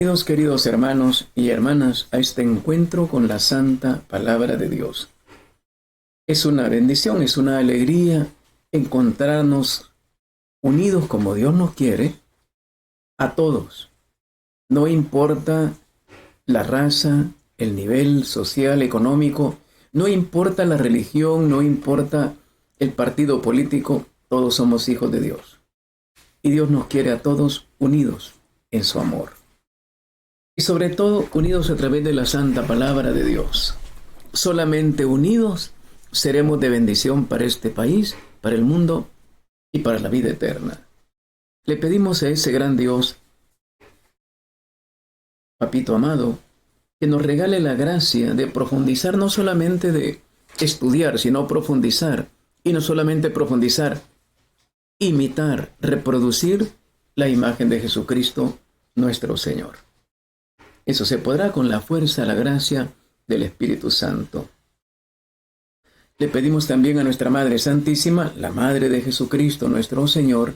Bienvenidos, queridos hermanos y hermanas, a este encuentro con la Santa Palabra de Dios. Es una bendición, es una alegría encontrarnos unidos como Dios nos quiere, a todos. No importa la raza, el nivel social, económico, no importa la religión, no importa el partido político, todos somos hijos de Dios. Y Dios nos quiere a todos unidos en su amor. Y sobre todo unidos a través de la Santa Palabra de Dios. Solamente unidos seremos de bendición para este país, para el mundo y para la vida eterna. Le pedimos a ese gran Dios, Papito amado, que nos regale la gracia de profundizar, no solamente de estudiar, sino profundizar. Y no solamente profundizar, imitar, reproducir la imagen de Jesucristo, nuestro Señor. Eso se podrá con la fuerza, la gracia del Espíritu Santo. Le pedimos también a nuestra Madre Santísima, la Madre de Jesucristo, nuestro Señor,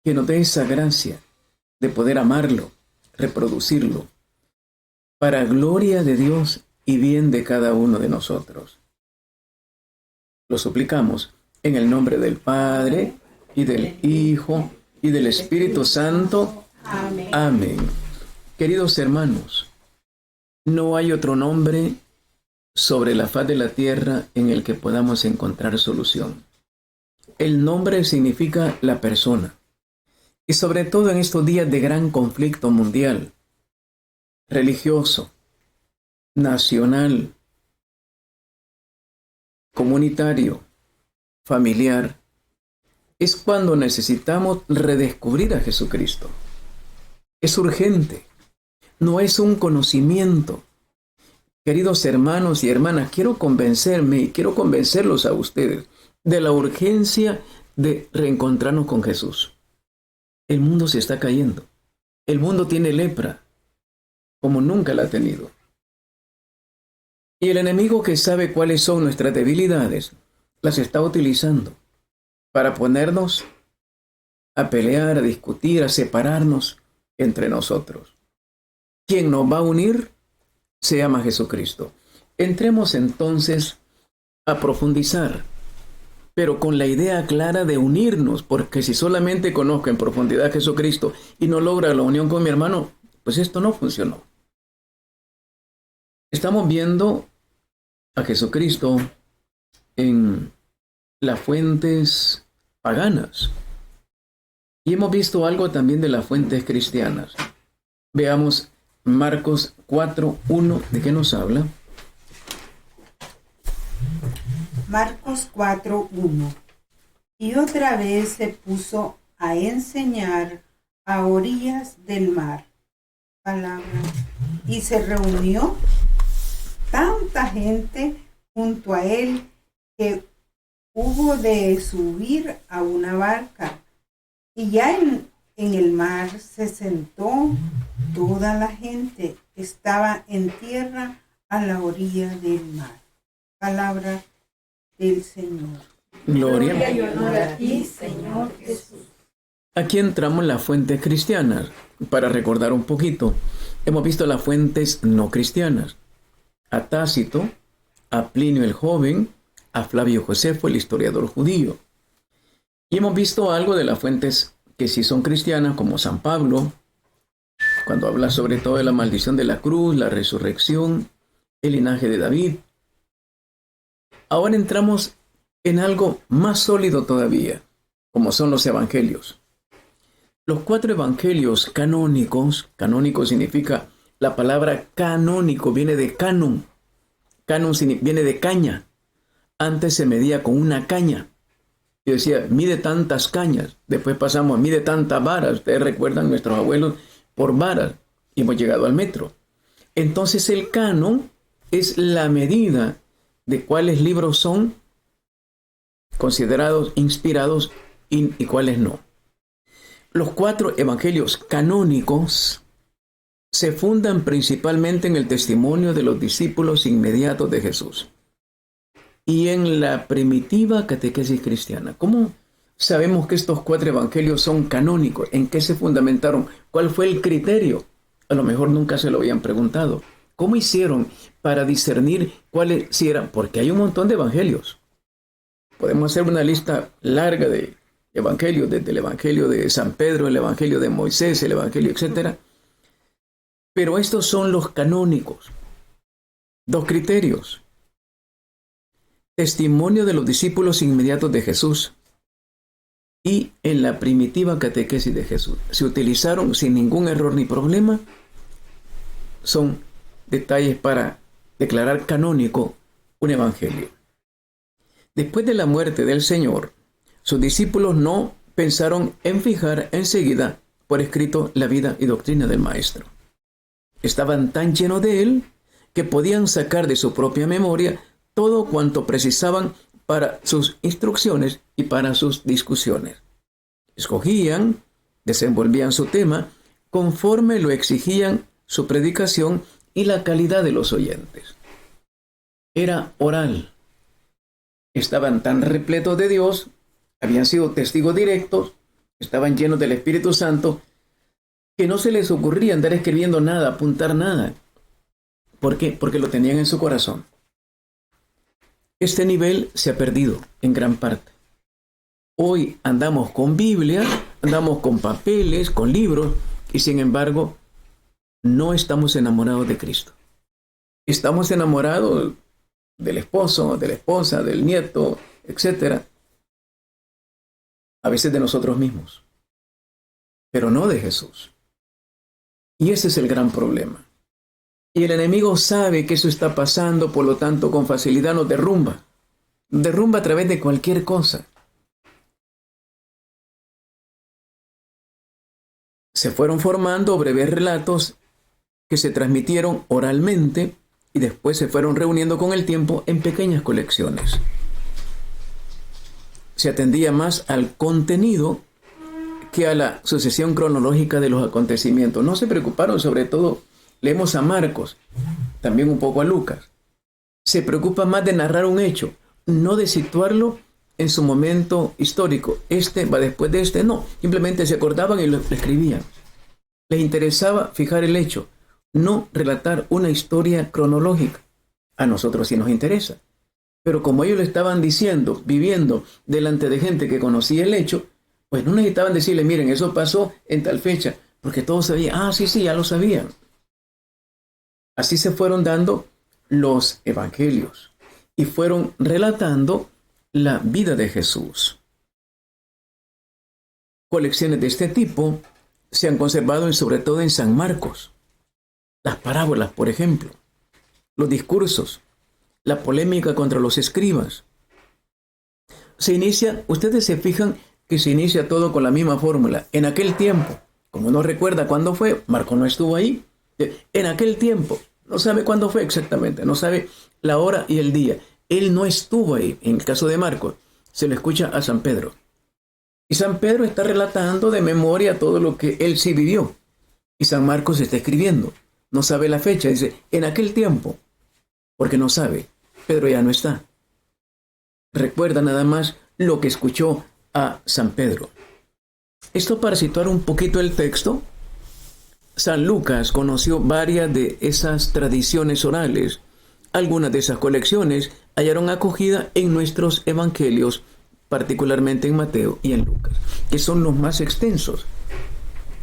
que nos dé esa gracia de poder amarlo, reproducirlo, para gloria de Dios y bien de cada uno de nosotros. Lo suplicamos en el nombre del Padre, y del Hijo, y del Espíritu Santo. Amén. Amén. Queridos hermanos, no hay otro nombre sobre la faz de la tierra en el que podamos encontrar solución. El nombre significa la persona. Y sobre todo en estos días de gran conflicto mundial, religioso, nacional, comunitario, familiar, es cuando necesitamos redescubrir a Jesucristo. Es urgente. No es un conocimiento. Queridos hermanos y hermanas, quiero convencerme y quiero convencerlos a ustedes de la urgencia de reencontrarnos con Jesús. El mundo se está cayendo. El mundo tiene lepra, como nunca la ha tenido. Y el enemigo, que sabe cuáles son nuestras debilidades, las está utilizando para ponernos a pelear, a discutir, a separarnos entre nosotros. Quien nos va a unir se llama Jesucristo. Entremos entonces a profundizar, pero con la idea clara de unirnos, porque si solamente conozco en profundidad a Jesucristo y no logra la unión con mi hermano, pues esto no funcionó. Estamos viendo a Jesucristo en las fuentes paganas y hemos visto algo también de las fuentes cristianas. Veamos Marcos 4:1, ¿de qué nos habla? Marcos 4:1. Y otra vez se puso a enseñar a orillas del mar. Palabra. Y se reunió tanta gente junto a él que hubo de subir a una barca. Y ya en el mar se sentó toda la gente. Estaba en tierra a la orilla del mar. Palabra del Señor. Gloria y honor a ti, Señor Jesús. Aquí entramos en las fuentes cristianas. Para recordar un poquito, hemos visto las fuentes no cristianas. A Tácito, a Plinio el Joven, a Flavio Josefo, el historiador judío. Y hemos visto algo de las fuentes que sí son cristianas, como San Pablo, cuando habla sobre todo de la maldición de la cruz, la resurrección, el linaje de David. Ahora entramos en algo más sólido todavía, como son los evangelios. Los 4 evangelios canónicos, canónico significa, la palabra canónico viene de canon. Canon viene de caña. Antes se medía con una caña. Yo decía, mide tantas cañas. Después pasamos a mide tantas varas. Ustedes recuerdan, nuestros abuelos, por varas. Y hemos llegado al metro. Entonces el canon es la medida de cuáles libros son considerados inspirados y cuáles no. Los 4 evangelios canónicos se fundan principalmente en el testimonio de los discípulos inmediatos de Jesús y en la primitiva catequesis cristiana. ¿Cómo sabemos que estos 4 evangelios son canónicos? ¿En qué se fundamentaron? ¿Cuál fue el criterio? A lo mejor nunca se lo habían preguntado. ¿Cómo hicieron para discernir cuáles si eran? Porque hay un montón de evangelios. Podemos hacer una lista larga de evangelios, desde el evangelio de San Pedro, el evangelio de Moisés, el evangelio, etc. Pero estos son los canónicos. 2 criterios. Testimonio de los discípulos inmediatos de Jesús y en la primitiva catequesis de Jesús. Se utilizaron sin ningún error ni problema. Son detalles para declarar canónico un evangelio. Después de la muerte del Señor, sus discípulos no pensaron en fijar enseguida por escrito la vida y doctrina del Maestro. Estaban tan llenos de él que podían sacar de su propia memoria todo cuanto precisaban para sus instrucciones y para sus discusiones. Escogían, desenvolvían su tema conforme lo exigían su predicación y la calidad de los oyentes. Era oral. Estaban tan repletos de Dios, habían sido testigos directos, estaban llenos del Espíritu Santo, que no se les ocurría andar escribiendo nada, apuntar nada. ¿Por qué? Porque lo tenían en su corazón. Este nivel se ha perdido en gran parte. Hoy andamos con Biblia, andamos con papeles, con libros, y sin embargo, no estamos enamorados de Cristo. Estamos enamorados del esposo, de la esposa, del nieto, etc. A veces de nosotros mismos, pero no de Jesús. Y ese es el gran problema. Y el enemigo sabe que eso está pasando, por lo tanto, con facilidad nos derrumba. Derrumba a través de cualquier cosa. Se fueron formando breves relatos que se transmitieron oralmente y después se fueron reuniendo con el tiempo en pequeñas colecciones. Se atendía más al contenido que a la sucesión cronológica de los acontecimientos. No se preocuparon, sobre todo, leemos a Marcos, también un poco a Lucas. Se preocupa más de narrar un hecho, no de situarlo en su momento histórico. Este va después de este, no. Simplemente se acordaban y lo escribían. Les interesaba fijar el hecho, no relatar una historia cronológica. A nosotros sí nos interesa. Pero como ellos lo estaban diciendo, viviendo delante de gente que conocía el hecho, pues no necesitaban decirle, miren, eso pasó en tal fecha, porque todos sabían, sí, ya lo sabían. Así se fueron dando los evangelios y fueron relatando la vida de Jesús. Colecciones de este tipo se han conservado sobre todo en San Marcos. Las parábolas, por ejemplo, los discursos, la polémica contra los escribas. Se inicia, ustedes se fijan que se inicia todo con la misma fórmula. En aquel tiempo, como no recuerda cuándo fue, Marco no estuvo ahí. En aquel tiempo, no sabe cuándo fue exactamente, no sabe la hora y el día. Él no estuvo ahí. En el caso de Marcos, se le escucha a San Pedro. Y San Pedro está relatando de memoria todo lo que él sí vivió. Y San Marcos está escribiendo. No sabe la fecha, dice, en aquel tiempo, porque no sabe. Pedro ya no está. Recuerda nada más lo que escuchó a San Pedro. Esto para situar un poquito el texto. San Lucas conoció varias de esas tradiciones orales. Algunas de esas colecciones hallaron acogida en nuestros evangelios, particularmente en Mateo y en Lucas, que son los más extensos.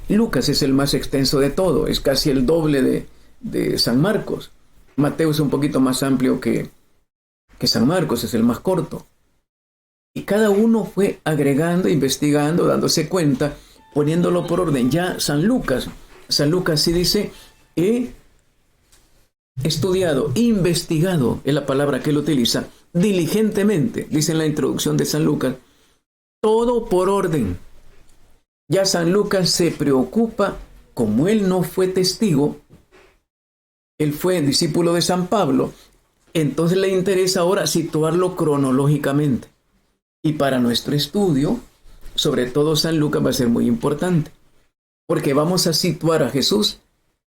Lucas es el más extenso de todo, es casi el doble de San Marcos. Mateo es un poquito más amplio que San Marcos, es el más corto. Y cada uno fue agregando, investigando, dándose cuenta, poniéndolo por orden. Ya San Lucas sí dice, he estudiado, investigado, es la palabra que él utiliza, diligentemente, dice en la introducción de San Lucas, todo por orden. Ya San Lucas se preocupa, como él no fue testigo, él fue discípulo de San Pablo, entonces le interesa ahora situarlo cronológicamente. Y para nuestro estudio, sobre todo San Lucas va a ser muy importante, porque vamos a situar a Jesús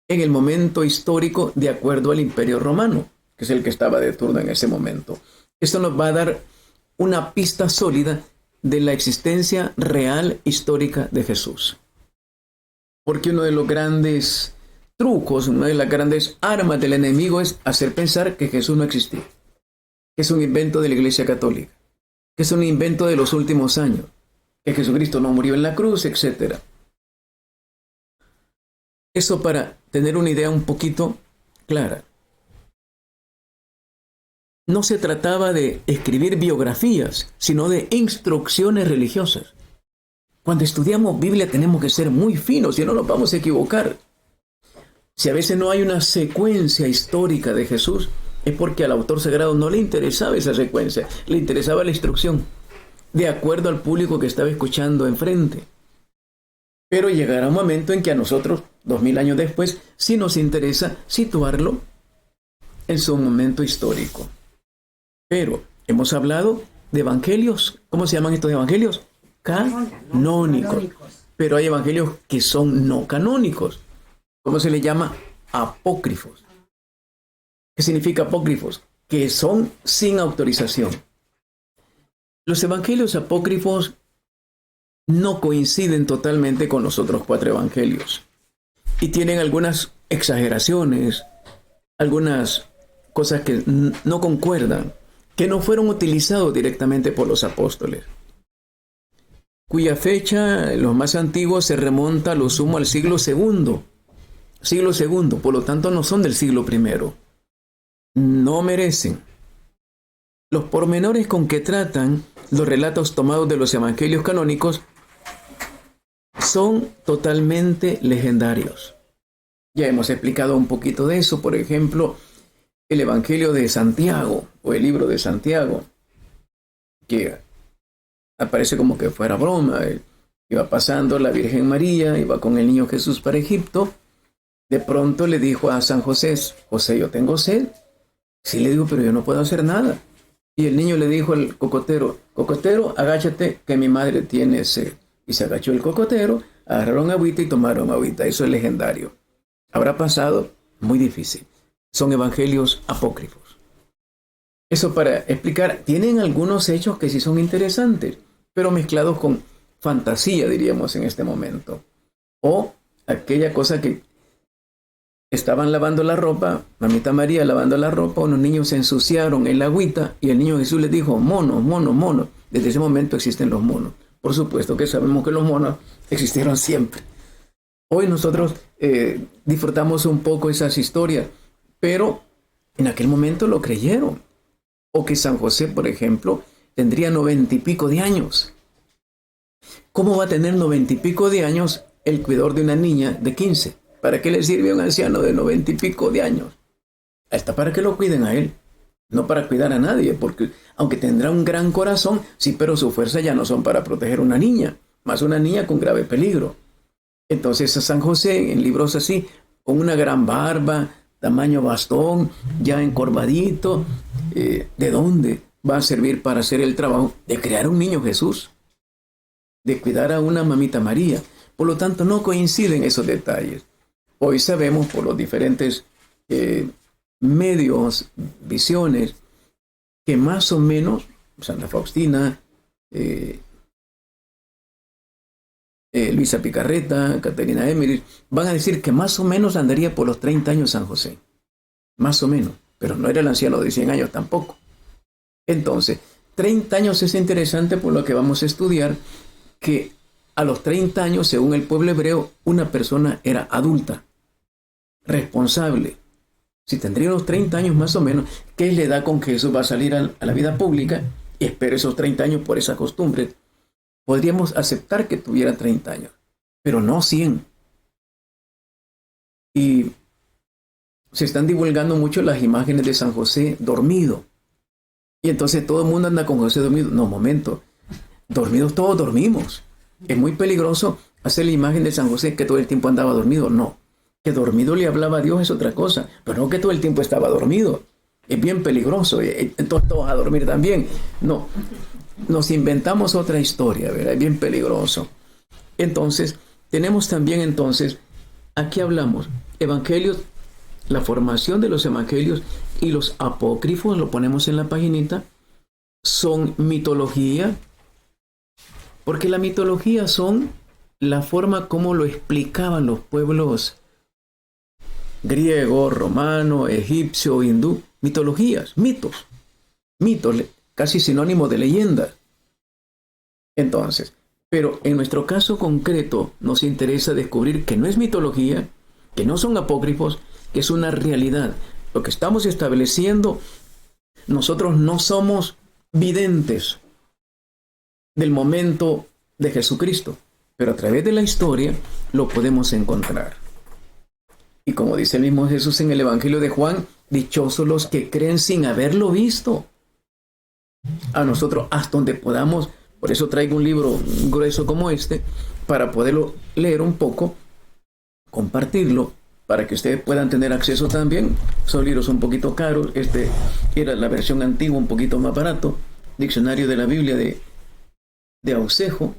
en el momento histórico de acuerdo al Imperio Romano, que es el que estaba de turno en ese momento. Esto nos va a dar una pista sólida de la existencia real histórica de Jesús. Porque uno de los grandes trucos, una de las grandes armas del enemigo es hacer pensar que Jesús no existió, que es un invento de la Iglesia Católica, que es un invento de los últimos años, que Jesucristo no murió en la cruz, etc. Eso para tener una idea un poquito clara. No se trataba de escribir biografías, sino de instrucciones religiosas. Cuando estudiamos Biblia tenemos que ser muy finos, si no nos vamos a equivocar. Si a veces no hay una secuencia histórica de Jesús, es porque al autor sagrado no le interesaba esa secuencia, le interesaba la instrucción, de acuerdo al público que estaba escuchando enfrente. Pero llegará un momento en que a nosotros, 2000 años después, sí nos interesa situarlo en su momento histórico. Pero hemos hablado de evangelios. ¿Cómo se llaman estos evangelios? Canónicos. Pero hay evangelios que son no canónicos. ¿Cómo se les llama? Apócrifos. ¿Qué significa apócrifos? Que son sin autorización. Los evangelios apócrifos no coinciden totalmente con los otros 4 evangelios. Y tienen algunas exageraciones, algunas cosas que no concuerdan, que no fueron utilizados directamente por los apóstoles, cuya fecha, los más antiguos, se remonta a lo sumo al siglo II. Siglo II, por lo tanto no son del siglo I. No merecen. Los pormenores con que tratan los relatos tomados de los evangelios canónicos son totalmente legendarios. Ya hemos explicado un poquito de eso, por ejemplo, el Evangelio de Santiago, o el libro de Santiago, que aparece como que fuera broma. Iba pasando la Virgen María, iba con el niño Jesús para Egipto. De pronto le dijo a San José: José, yo tengo sed. Sí, le digo, pero yo no puedo hacer nada. Y el niño le dijo al cocotero: cocotero, agáchate que mi madre tiene sed. Y se agachó el cocotero, agarraron agüita y tomaron agüita. Eso es legendario. ¿Habrá pasado? Muy difícil. Son evangelios apócrifos. Eso para explicar, tienen algunos hechos que sí son interesantes, pero mezclados con fantasía, diríamos en este momento. O aquella cosa que estaban lavando la ropa, mamita María lavando la ropa, unos niños se ensuciaron en la agüita y el niño Jesús les dijo: mono, mono, mono. Desde ese momento existen los monos. Por supuesto que sabemos que los monos existieron siempre. Hoy nosotros disfrutamos un poco esas historias, pero en aquel momento lo creyeron. O que San José, por ejemplo, tendría 90 y pico de años. ¿Cómo va a tener 90 y pico de años el cuidador de una niña de 15? ¿Para qué le sirve a un anciano de 90 y pico de años? Hasta para que lo cuiden a él, no para cuidar a nadie, porque aunque tendrá un gran corazón, sí, pero sus fuerzas ya no son para proteger a una niña, más una niña con grave peligro. Entonces a San José, en libros así, con una gran barba, tamaño bastón, ya encorvadito, ¿de dónde va a servir para hacer el trabajo de crear un niño Jesús? De cuidar a una mamita María. Por lo tanto, no coinciden esos detalles. Hoy sabemos por los diferentes medios, visiones, que más o menos Santa Faustina, Luisa Picarreta, Caterina Emmerich, van a decir que más o menos andaría por los 30 años San José. Más o menos. Pero no era el anciano de 100 años tampoco. Entonces, 30 años es interesante por lo que vamos a estudiar, que a los 30 años, según el pueblo hebreo, una persona era adulta, responsable. Si tendría unos 30 años más o menos, ¿qué le da con que Jesús va a salir a la vida pública y espera esos 30 años por esa costumbre? Podríamos aceptar que tuviera 30 años, pero no 100. Y se están divulgando mucho las imágenes de San José dormido. Y entonces todo el mundo anda con José dormido. No, momento. Dormidos todos dormimos. Es muy peligroso hacer la imagen de San José que todo el tiempo andaba dormido. No. Que dormido le hablaba a Dios es otra cosa. Pero no que todo el tiempo estaba dormido. Es bien peligroso. Entonces todos a dormir también. No. Nos inventamos otra historia, ¿verdad? Es bien peligroso. Entonces, tenemos también aquí hablamos, evangelios, la formación de los evangelios y los apócrifos, lo ponemos en la paginita, son mitología, porque la mitología son la forma como lo explicaban los pueblos griego, romano, egipcio, hindú, mitologías, mitos, casi sinónimo de leyenda. Entonces, pero en nuestro caso concreto nos interesa descubrir que no es mitología, que no son apócrifos, que es una realidad. Lo que estamos estableciendo, nosotros no somos videntes del momento de Jesucristo, pero a través de la historia lo podemos encontrar. Y como dice el mismo Jesús en el Evangelio de Juan, dichosos los que creen sin haberlo visto. A nosotros, hasta donde podamos, por eso traigo un libro grueso como este, para poderlo leer un poco, compartirlo, para que ustedes puedan tener acceso también. Son libros un poquito caros. Este era la versión antigua, un poquito más barato. Diccionario de la Biblia de Aucejo.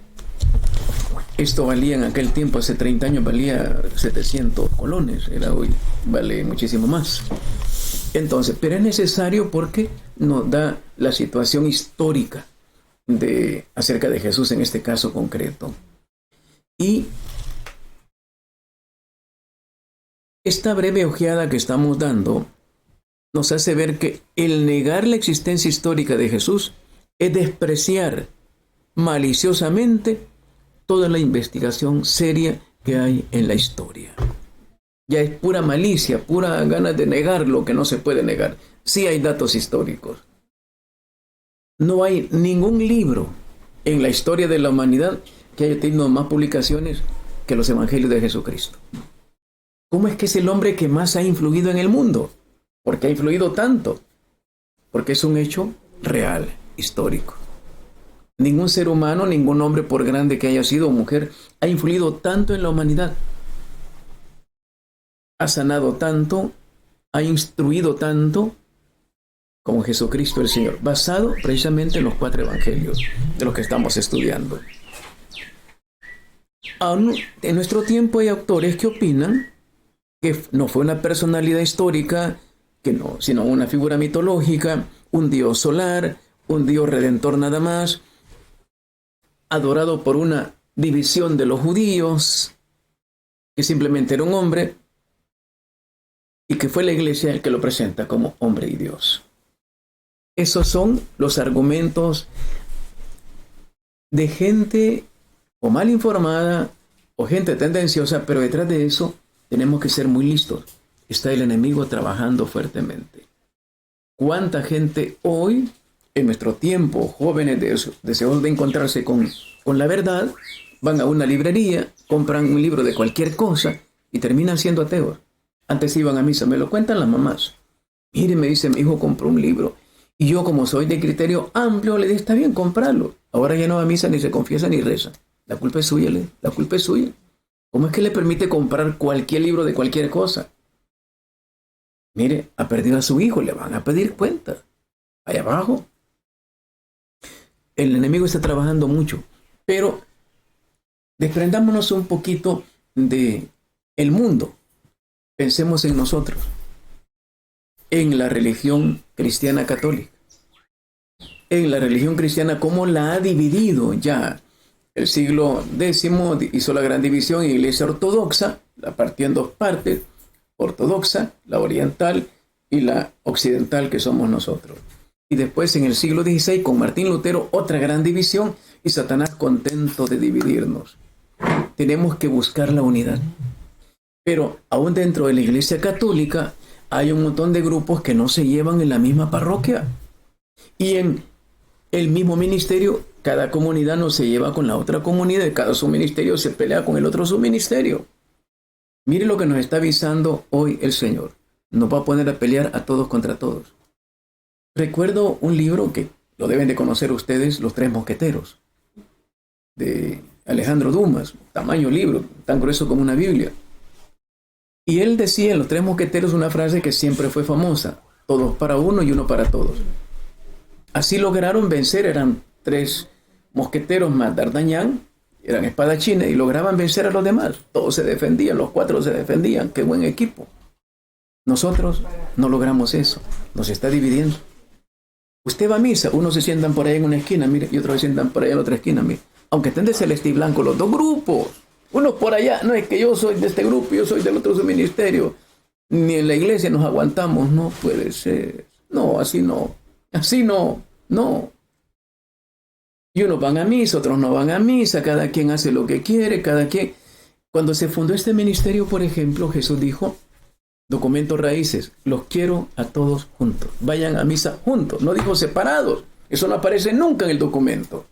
Esto valía en aquel tiempo, hace 30 años, valía 700 colones. Hoy vale muchísimo más. Entonces, pero es necesario porque nos da la situación histórica acerca de Jesús en este caso concreto. Y esta breve ojeada que estamos dando nos hace ver que el negar la existencia histórica de Jesús es despreciar maliciosamente toda la investigación seria que hay en la historia. Ya es pura malicia, pura ganas de negar lo que no se puede negar. Sí hay datos históricos. No hay ningún libro en la historia de la humanidad que haya tenido más publicaciones que los Evangelios de Jesucristo. ¿Cómo es que es el hombre que más ha influido en el mundo? ¿Por qué ha influido tanto? Porque es un hecho real, histórico. Ningún ser humano, ningún hombre, por grande que haya sido o mujer, ha influido tanto en la humanidad. Ha sanado tanto, ha instruido tanto como Jesucristo el Señor, basado precisamente en los 4 evangelios de los que estamos estudiando. Aún en nuestro tiempo hay autores que opinan que no fue una personalidad histórica, sino una figura mitológica, un dios solar, un dios redentor nada más, adorado por una división de los judíos, que simplemente era un hombre, y que fue la iglesia el que lo presenta como hombre y Dios. Esos son los argumentos de gente o mal informada o gente tendenciosa, pero detrás de eso tenemos que ser muy listos. Está el enemigo trabajando fuertemente. ¿Cuánta gente hoy, en nuestro tiempo, jóvenes deseosos de encontrarse con la verdad, van a una librería, compran un libro de cualquier cosa y terminan siendo ateos? Antes iban a misa, me lo cuentan las mamás. Mire, me dice, mi hijo compró un libro. Y yo, como soy de criterio amplio, le dije, está bien, comprarlo. Ahora ya no va a misa, ni se confiesa, ni reza. La culpa es suya, la culpa es suya. ¿Cómo es que le permite comprar cualquier libro de cualquier cosa? Mire, ha perdido a su hijo, le van a pedir cuenta. Allá abajo. El enemigo está trabajando mucho. Pero desprendámonos un poquito de el mundo. Pensemos en nosotros, en la religión cristiana católica, en la religión cristiana, cómo la ha dividido ya. El siglo X hizo la gran división en Iglesia Ortodoxa, la partió en 2 partes, ortodoxa, la oriental y la occidental, que somos nosotros. Y después en el siglo XVI, con Martín Lutero, otra gran división, y Satanás contento de dividirnos. Tenemos que buscar la unidad. Pero aún dentro de la Iglesia Católica hay un montón de grupos que no se llevan en la misma parroquia. Y en el mismo ministerio, cada comunidad no se lleva con la otra comunidad, y cada subministerio se pelea con el otro subministerio. Mire lo que nos está avisando hoy el Señor. Nos va a poner a pelear a todos contra todos. Recuerdo un libro que lo deben de conocer ustedes, Los 3 Mosqueteros, de Alejandro Dumas, tamaño libro, tan grueso como una Biblia. Y él decía en Los 3 Mosqueteros una frase que siempre fue famosa: todos para uno y uno para todos. Así lograron vencer, eran 3 mosqueteros más D'Artagnan, eran espadachines y lograban vencer a los demás. Todos se defendían, los 4 se defendían, qué buen equipo. Nosotros no logramos eso, nos está dividiendo. Usted va a misa, unos se sientan por ahí en una esquina, mire, y otros se sientan por ahí en la otra esquina, mire. Aunque estén de celeste y blanco los 2 grupos. Uno por allá, no es que yo soy de este grupo, yo soy del otro subministerio. Ni en la iglesia nos aguantamos. No puede ser. No, así no. Así no. No. Y unos van a misa, otros no van a misa. Cada quien hace lo que quiere. Cada quien. Cuando se fundó este ministerio, por ejemplo, Jesús dijo, documentos raíces, los quiero a todos juntos. Vayan a misa juntos. No dijo separados. Eso no aparece nunca en el documento.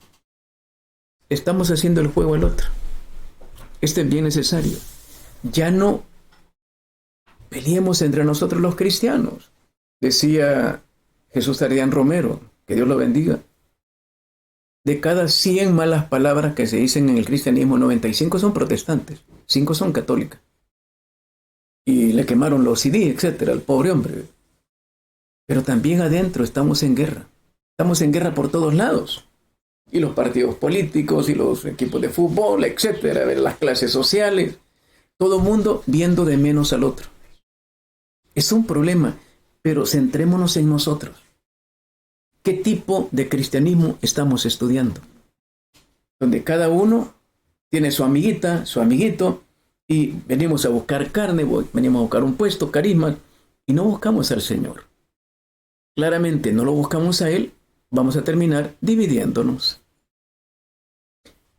Estamos haciendo el juego al otro. Este es bien necesario. Ya no peleemos entre nosotros los cristianos. Decía Jesús Tardían Romero, que Dios lo bendiga. De cada 100 malas palabras que se dicen en el cristianismo, 95 son protestantes, 5 son católicas. Y le quemaron los CD, etcétera, al pobre hombre. Pero también adentro estamos en guerra. Estamos en guerra por todos lados. Y los partidos políticos, y los equipos de fútbol, etcétera, las clases sociales. Todo el mundo viendo de menos al otro. Es un problema, pero centrémonos en nosotros. ¿Qué tipo de cristianismo estamos estudiando? Donde cada uno tiene su amiguita, su amiguito, y venimos a buscar carne, venimos a buscar un puesto, carisma, y no buscamos al Señor. Claramente no lo buscamos a Él, vamos a terminar dividiéndonos.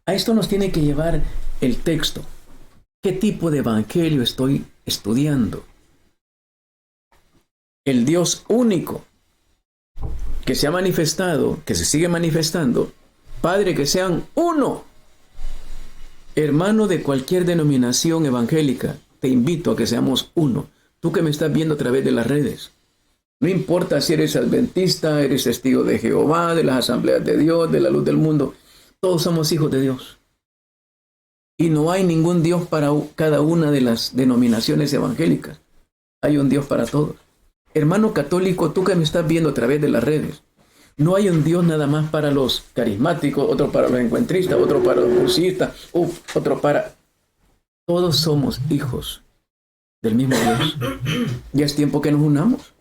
A esto nos tiene que llevar el texto. ¿Qué tipo de evangelio estoy estudiando? El Dios único que se ha manifestado, que se sigue manifestando, Padre, que sean uno. Hermano de cualquier denominación evangélica, te invito a que seamos uno. Tú que me estás viendo a través de las redes. No importa si eres adventista, eres testigo de Jehová, de las asambleas de Dios, de la luz del mundo. Todos somos hijos de Dios. Y no hay ningún Dios para cada una de las denominaciones evangélicas. Hay un Dios para todos. Hermano católico, tú que me estás viendo a través de las redes, no hay un Dios nada más para los carismáticos, otro para los encuentristas, otro para los cursistas, otro para... Todos somos hijos del mismo Dios. Ya es tiempo que nos unamos.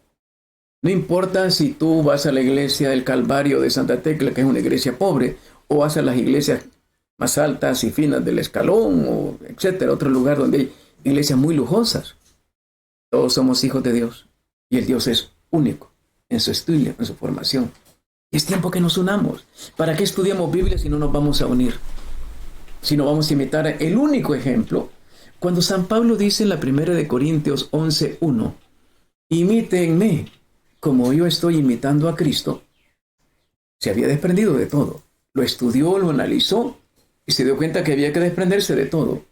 No importa si tú vas a la iglesia del Calvario de Santa Tecla, que es una iglesia pobre, o vas a las iglesias más altas y finas del Escalón, o etcétera, otro lugar donde hay iglesias muy lujosas. Todos somos hijos de Dios. Y el Dios es único en su estudio, en su formación. Y es tiempo que nos unamos. ¿Para qué estudiamos Biblia si no nos vamos a unir? Si no vamos a imitar el único ejemplo. Cuando San Pablo dice en la 1 Corintios 11:1, imítenme como yo estoy imitando a Cristo, se había desprendido de todo. Lo estudió, lo analizó y se dio cuenta que había que desprenderse de todo.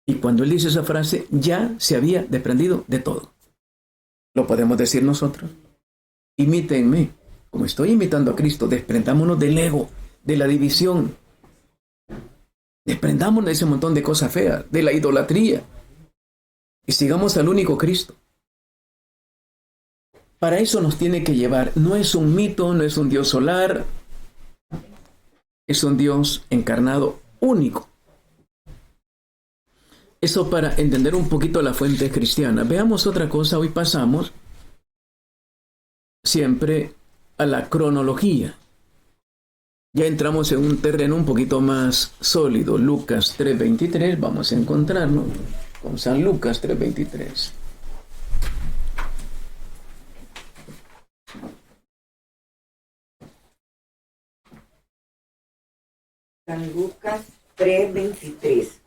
Y cuando él dice esa frase, ya se había desprendido de todo. Lo podemos decir nosotros. Imítenme, como estoy imitando a Cristo. Desprendámonos del ego, de la división. Desprendámonos de ese montón de cosas feas, de la idolatría. Y sigamos al único Cristo. Para eso nos tiene que llevar. No es un mito, no es un Dios solar. Es un Dios encarnado único. Eso para entender un poquito la fuente cristiana. Veamos otra cosa. Hoy pasamos siempre a la cronología. Ya entramos en un terreno un poquito más sólido. Lucas 3:23. Vamos a encontrarnos con San Lucas 3:23. San Lucas 3:23.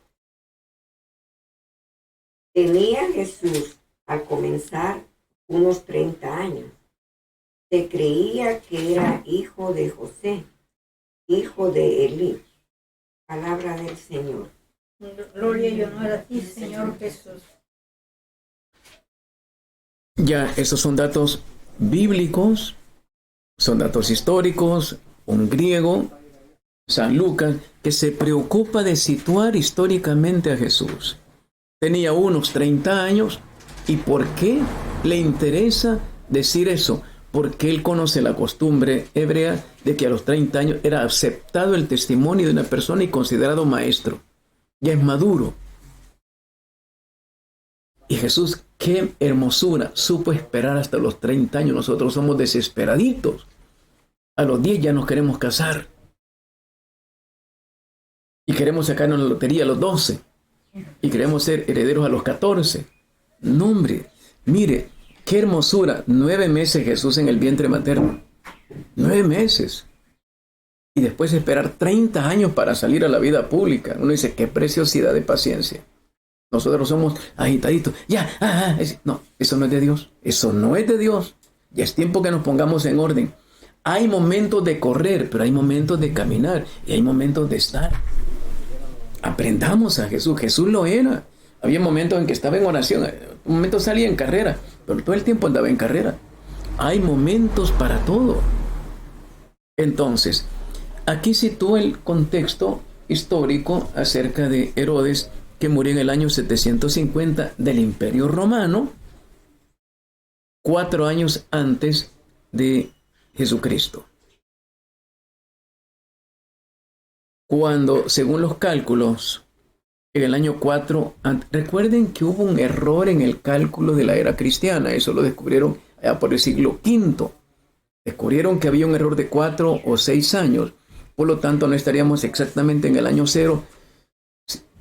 Tenía Jesús al comenzar unos 30 años. Se creía que era hijo de José, hijo de Elí. Palabra del Señor. Gloria y honor a ti, Señor Jesús. Ya, esos son datos bíblicos, son datos históricos, un griego, San Lucas, que se preocupa de situar históricamente a Jesús. Tenía unos 30 años. ¿Y por qué le interesa decir eso? Porque él conoce la costumbre hebrea de que a los 30 años era aceptado el testimonio de una persona y considerado maestro. Ya es maduro. Y Jesús, qué hermosura, supo esperar hasta los 30 años. Nosotros somos desesperaditos. A los 10 ya nos queremos casar. Y queremos sacarnos la lotería a los 12. Y queremos ser herederos a los 14. No, hombre, mire, qué hermosura. 9 meses Jesús en el vientre materno. 9 meses. Y después esperar 30 años para salir a la vida pública. Uno dice, qué preciosidad de paciencia. Nosotros somos agitaditos. Ya, no, eso no es de Dios. Eso no es de Dios. Ya es tiempo que nos pongamos en orden. Hay momentos de correr, pero hay momentos de caminar y hay momentos de estar. Aprendamos a Jesús. Jesús lo era. Había momentos en que estaba en oración, un momento salía en carrera, pero todo el tiempo andaba en carrera. Hay momentos para todo. Entonces, aquí sitúa el contexto histórico acerca de Herodes, que murió en el año 750 del Imperio Romano, 4 años antes de Jesucristo. Cuando, según los cálculos, en el año 4, recuerden que hubo un error en el cálculo de la era cristiana, eso lo descubrieron allá por el siglo V. Descubrieron que había un error de 4 o 6 años, por lo tanto no estaríamos exactamente en el año 0,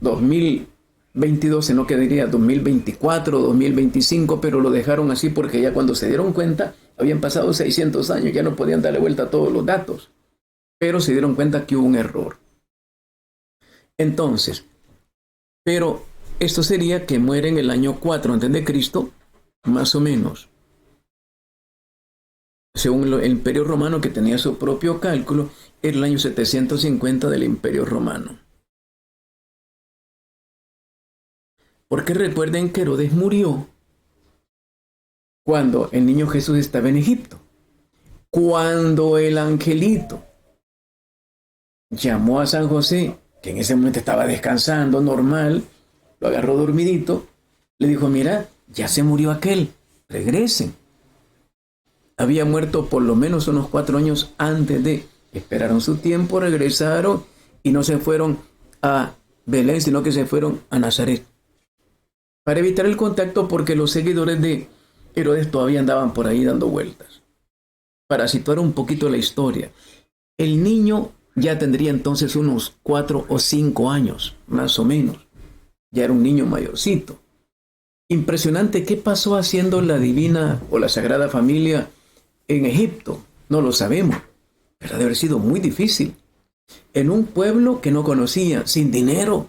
2022, sino que diría 2024, 2025, pero lo dejaron así porque ya cuando se dieron cuenta, habían pasado 600 años, ya no podían darle vuelta a todos los datos, pero se dieron cuenta que hubo un error. Entonces, pero esto sería que muere en el año 4 antes de Cristo, más o menos. Según el Imperio Romano, que tenía su propio cálculo, era el año 750 del Imperio Romano. Porque recuerden que Herodes murió cuando el niño Jesús estaba en Egipto. Cuando el angelito llamó a San José, que en ese momento estaba descansando, normal, lo agarró dormidito, le dijo, mira, ya se murió aquel, regresen. Había muerto por lo menos unos 4 años antes de, esperaron su tiempo, regresaron y no se fueron a Belén, sino que se fueron a Nazaret. Para evitar el contacto, porque los seguidores de Herodes todavía andaban por ahí dando vueltas. Para situar un poquito la historia, el niño ya tendría entonces unos 4 o 5 años, más o menos. Ya era un niño mayorcito. Impresionante, ¿qué pasó haciendo la Divina o la Sagrada Familia en Egipto? No lo sabemos, pero debe haber sido muy difícil. En un pueblo que no conocía, sin dinero,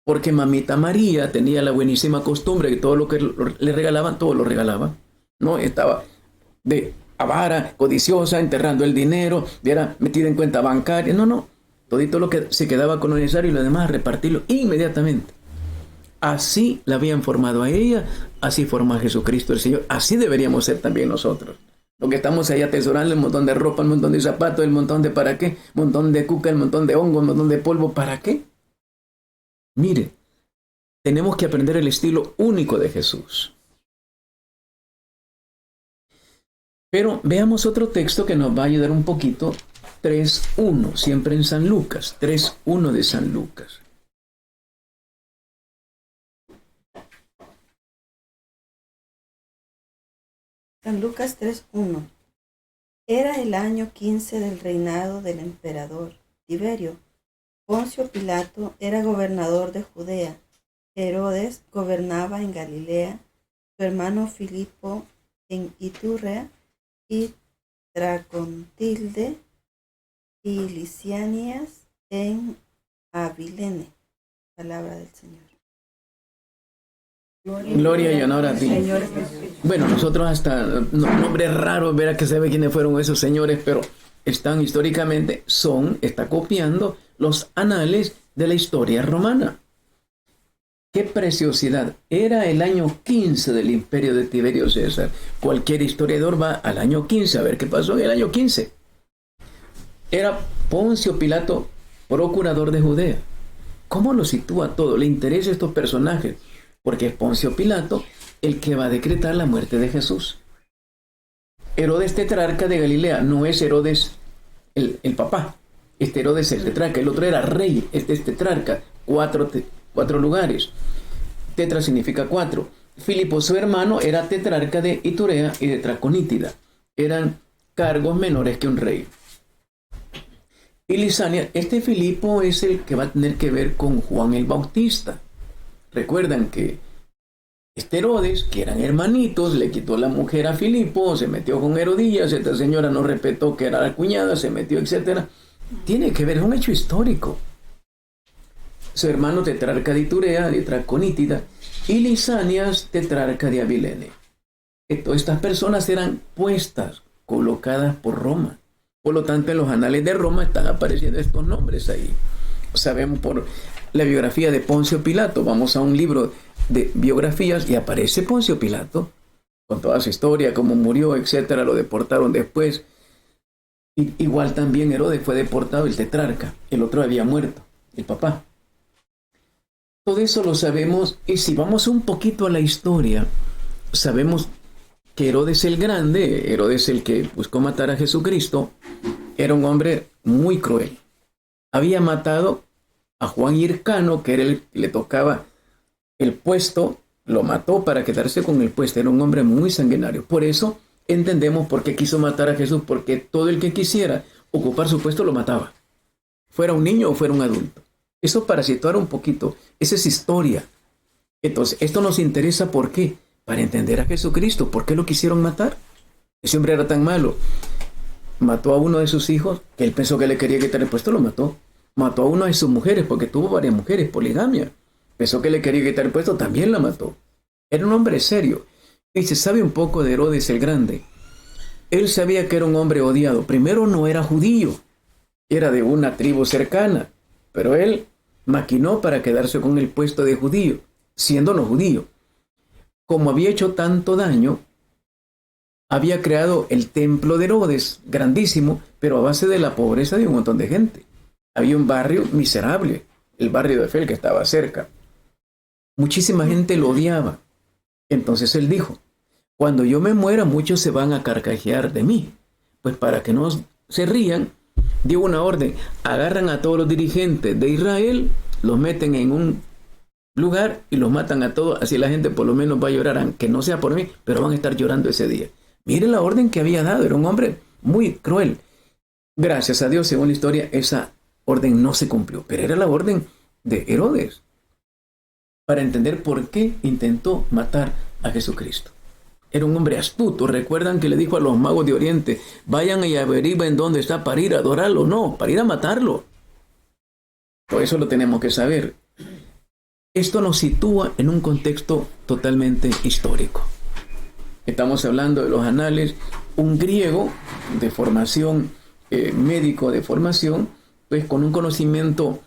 porque mamita María tenía la buenísima costumbre que todo lo que le regalaban, todo lo regalaba. No estaba de avara, codiciosa, enterrando el dinero, era metida en cuenta bancaria. No. Todito lo que se quedaba con lo necesario y lo demás repartirlo inmediatamente. Así la habían formado a ella, así formó a Jesucristo el Señor. Así deberíamos ser también nosotros. Lo que estamos ahí atesorando, el montón de ropa, el montón de zapatos, el montón de para qué, el montón de cuca, el montón de hongo, el montón de polvo, ¿para qué? Mire, tenemos que aprender el estilo único de Jesús. Pero veamos otro texto que nos va a ayudar un poquito. 3.1, siempre en San Lucas. 3.1 de San Lucas. San Lucas 3.1. Era el año 15 del reinado del emperador Tiberio. Poncio Pilato era gobernador de Judea. Herodes gobernaba en Galilea. Su hermano Filipo en Iturea y Tracontilde y Licianias en Abilene. Palabra del Señor. Gloria y honor a ti. Señor Jesús. Bueno, nosotros hasta nombres raros, verá que sabe quiénes fueron esos señores, pero están históricamente, está copiando los anales de la historia romana. ¡Qué preciosidad! Era el año 15 del imperio de Tiberio César. Cualquier historiador va al año 15 a ver qué pasó en el año 15. Era Poncio Pilato, procurador de Judea. ¿Cómo lo sitúa todo? ¿Le interesa estos personajes? Porque es Poncio Pilato el que va a decretar la muerte de Jesús. Herodes tetrarca de Galilea, no es Herodes el papá. Este Herodes es el tetrarca, el otro era rey, este es tetrarca, 4 lugares. Tetra significa 4. Filipo, su hermano, era tetrarca de Iturea y de Traconítida. Eran cargos menores que un rey. Y Lisania, este Filipo es el que va a tener que ver con Juan el Bautista. Recuerdan que Herodes, que eran hermanitos, le quitó la mujer a Filipo, se metió con Herodías, esta señora no respetó que era la cuñada, se metió, etc. Tiene que ver, es un hecho histórico. Su hermano tetrarca de Iturea, de Traconítida, y Lisanias, tetrarca de Abilene. Todas estas personas eran puestas, colocadas por Roma. Por lo tanto, en los anales de Roma están apareciendo estos nombres ahí. Sabemos por la biografía de Poncio Pilato. Vamos a un libro de biografías y aparece Poncio Pilato con toda su historia, cómo murió, etcétera. Lo deportaron después. Igual también Herodes fue deportado, el tetrarca. El otro había muerto, el papá. Todo eso lo sabemos, y si vamos un poquito a la historia, sabemos que Herodes el Grande, Herodes el que buscó matar a Jesucristo, era un hombre muy cruel. Había matado a Juan Hircano, que era el que le tocaba el puesto, lo mató para quedarse con el puesto. Era un hombre muy sanguinario. Por eso entendemos por qué quiso matar a Jesús, porque todo el que quisiera ocupar su puesto lo mataba, fuera un niño o fuera un adulto. Eso para situar un poquito, esa es historia. Entonces, esto nos interesa, ¿por qué? Para entender a Jesucristo. ¿Por qué lo quisieron matar? Ese hombre era tan malo. Mató a uno de sus hijos, que él pensó que le quería quitar el puesto, lo mató. Mató a una de sus mujeres, porque tuvo varias mujeres, poligamia. Pensó que le quería quitar el puesto, también la mató. Era un hombre serio. Y se sabe un poco de Herodes el Grande. Él sabía que era un hombre odiado. Primero, no era judío, era de una tribu cercana, pero él maquinó para quedarse con el puesto de judío, siendo no judío. Como había hecho tanto daño, había creado el templo de Herodes, grandísimo, pero a base de la pobreza de un montón de gente. Había un barrio miserable, el barrio de Fel, que estaba cerca. Muchísima gente lo odiaba. Entonces él dijo: cuando yo me muera, muchos se van a carcajear de mí. Pues para que no se rían, dio una orden: agarran a todos los dirigentes de Israel, los meten en un lugar y los matan a todos. Así la gente por lo menos va a llorar, aunque no sea por mí, pero van a estar llorando ese día. Miren la orden que había dado. Era un hombre muy cruel. Gracias a Dios, según la historia, esa orden no se cumplió, pero era la orden de Herodes, para entender por qué intentó matar a Jesucristo. Era un hombre astuto. Recuerdan que le dijo a los magos de Oriente: vayan y averigüen dónde está para ir a adorarlo. No, para ir a matarlo. Todo eso lo tenemos que saber. Esto nos sitúa en un contexto totalmente histórico. Estamos hablando de los anales. Un griego de formación, médico de formación, pues con un conocimiento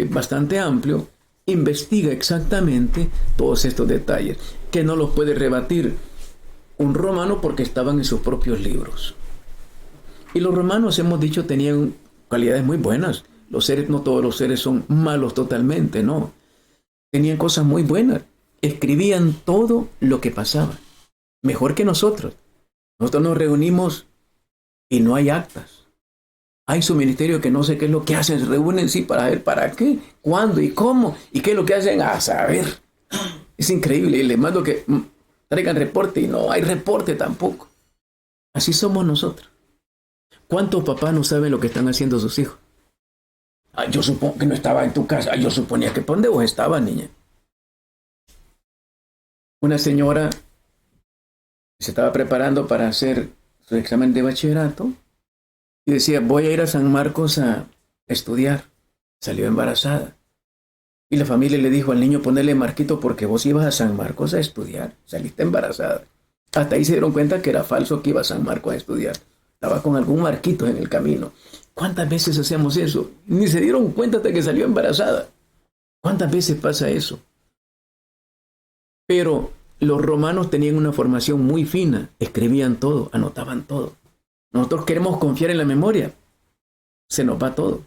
bastante amplio, investiga exactamente todos estos detalles, que no los puede rebatir un romano porque estaban en sus propios libros. Y los romanos, hemos dicho, tenían cualidades muy buenas. Los seres, no todos los seres son malos totalmente, no. Tenían cosas muy buenas. Escribían todo lo que pasaba. Mejor que nosotros. Nosotros nos reunimos y no hay actas. Hay su ministerio que no sé qué es lo que hacen. Se reúnen, sí, para ver para qué, cuándo y cómo. Y qué es lo que hacen, a saber. Es increíble. Y les mando que traigan reporte y no hay reporte tampoco. Así somos nosotros. ¿Cuántos papás no saben lo que están haciendo sus hijos? Yo supongo que no estaba en tu casa. Yo suponía que ¿por dónde vos estabas, niña? Una señora se estaba preparando para hacer su examen de bachillerato y decía: voy a ir a San Marcos a estudiar. Salió embarazada. Y la familia le dijo al niño: ponele marquito porque vos ibas a San Marcos a estudiar. Saliste embarazada. Hasta ahí se dieron cuenta que era falso que iba a San Marcos a estudiar. Estaba con algún marquito en el camino. ¿Cuántas veces hacemos eso? Ni se dieron cuenta hasta que salió embarazada. ¿Cuántas veces pasa eso? Pero los romanos tenían una formación muy fina. Escribían todo, anotaban todo. Nosotros queremos confiar en la memoria. Se nos va todo.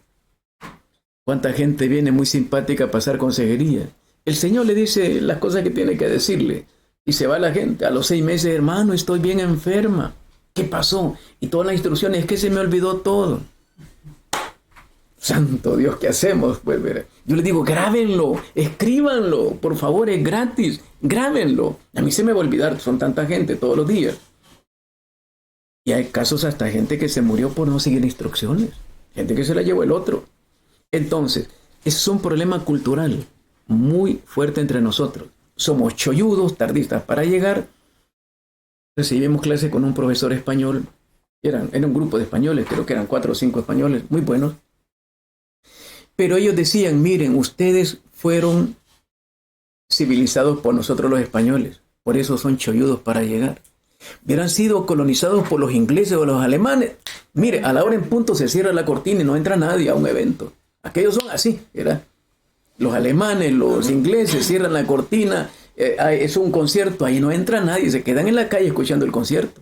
¿Cuánta gente viene muy simpática a pasar consejería? El Señor le dice las cosas que tiene que decirle. Y se va la gente. A los 6 meses: hermano, estoy bien enferma. ¿Qué pasó? Y todas las instrucciones: es que se me olvidó todo. Santo Dios, ¿qué hacemos? Pues yo les digo: grábenlo, escríbanlo, por favor, es gratis, grábenlo. A mí se me va a olvidar, son tanta gente todos los días. Y hay casos hasta gente que se murió por no seguir instrucciones, gente que se la llevó el otro. Entonces, ese es un problema cultural muy fuerte entre nosotros. somos cholludos, tardistas para llegar. Recibimos clase con un profesor español. Era un grupo de españoles, creo que eran 4 o 5 españoles, muy buenos. Pero ellos decían, miren, ustedes fueron civilizados por nosotros los españoles. Por eso son cholludos para llegar. Hubieran sido colonizados por los ingleses o los alemanes. Mire, a la hora en punto se cierra la cortina y no entra nadie a un evento. Aquellos son así, ¿verdad? Los alemanes, los ingleses cierran la cortina, es un concierto, ahí no entra nadie, se quedan en la calle escuchando el concierto.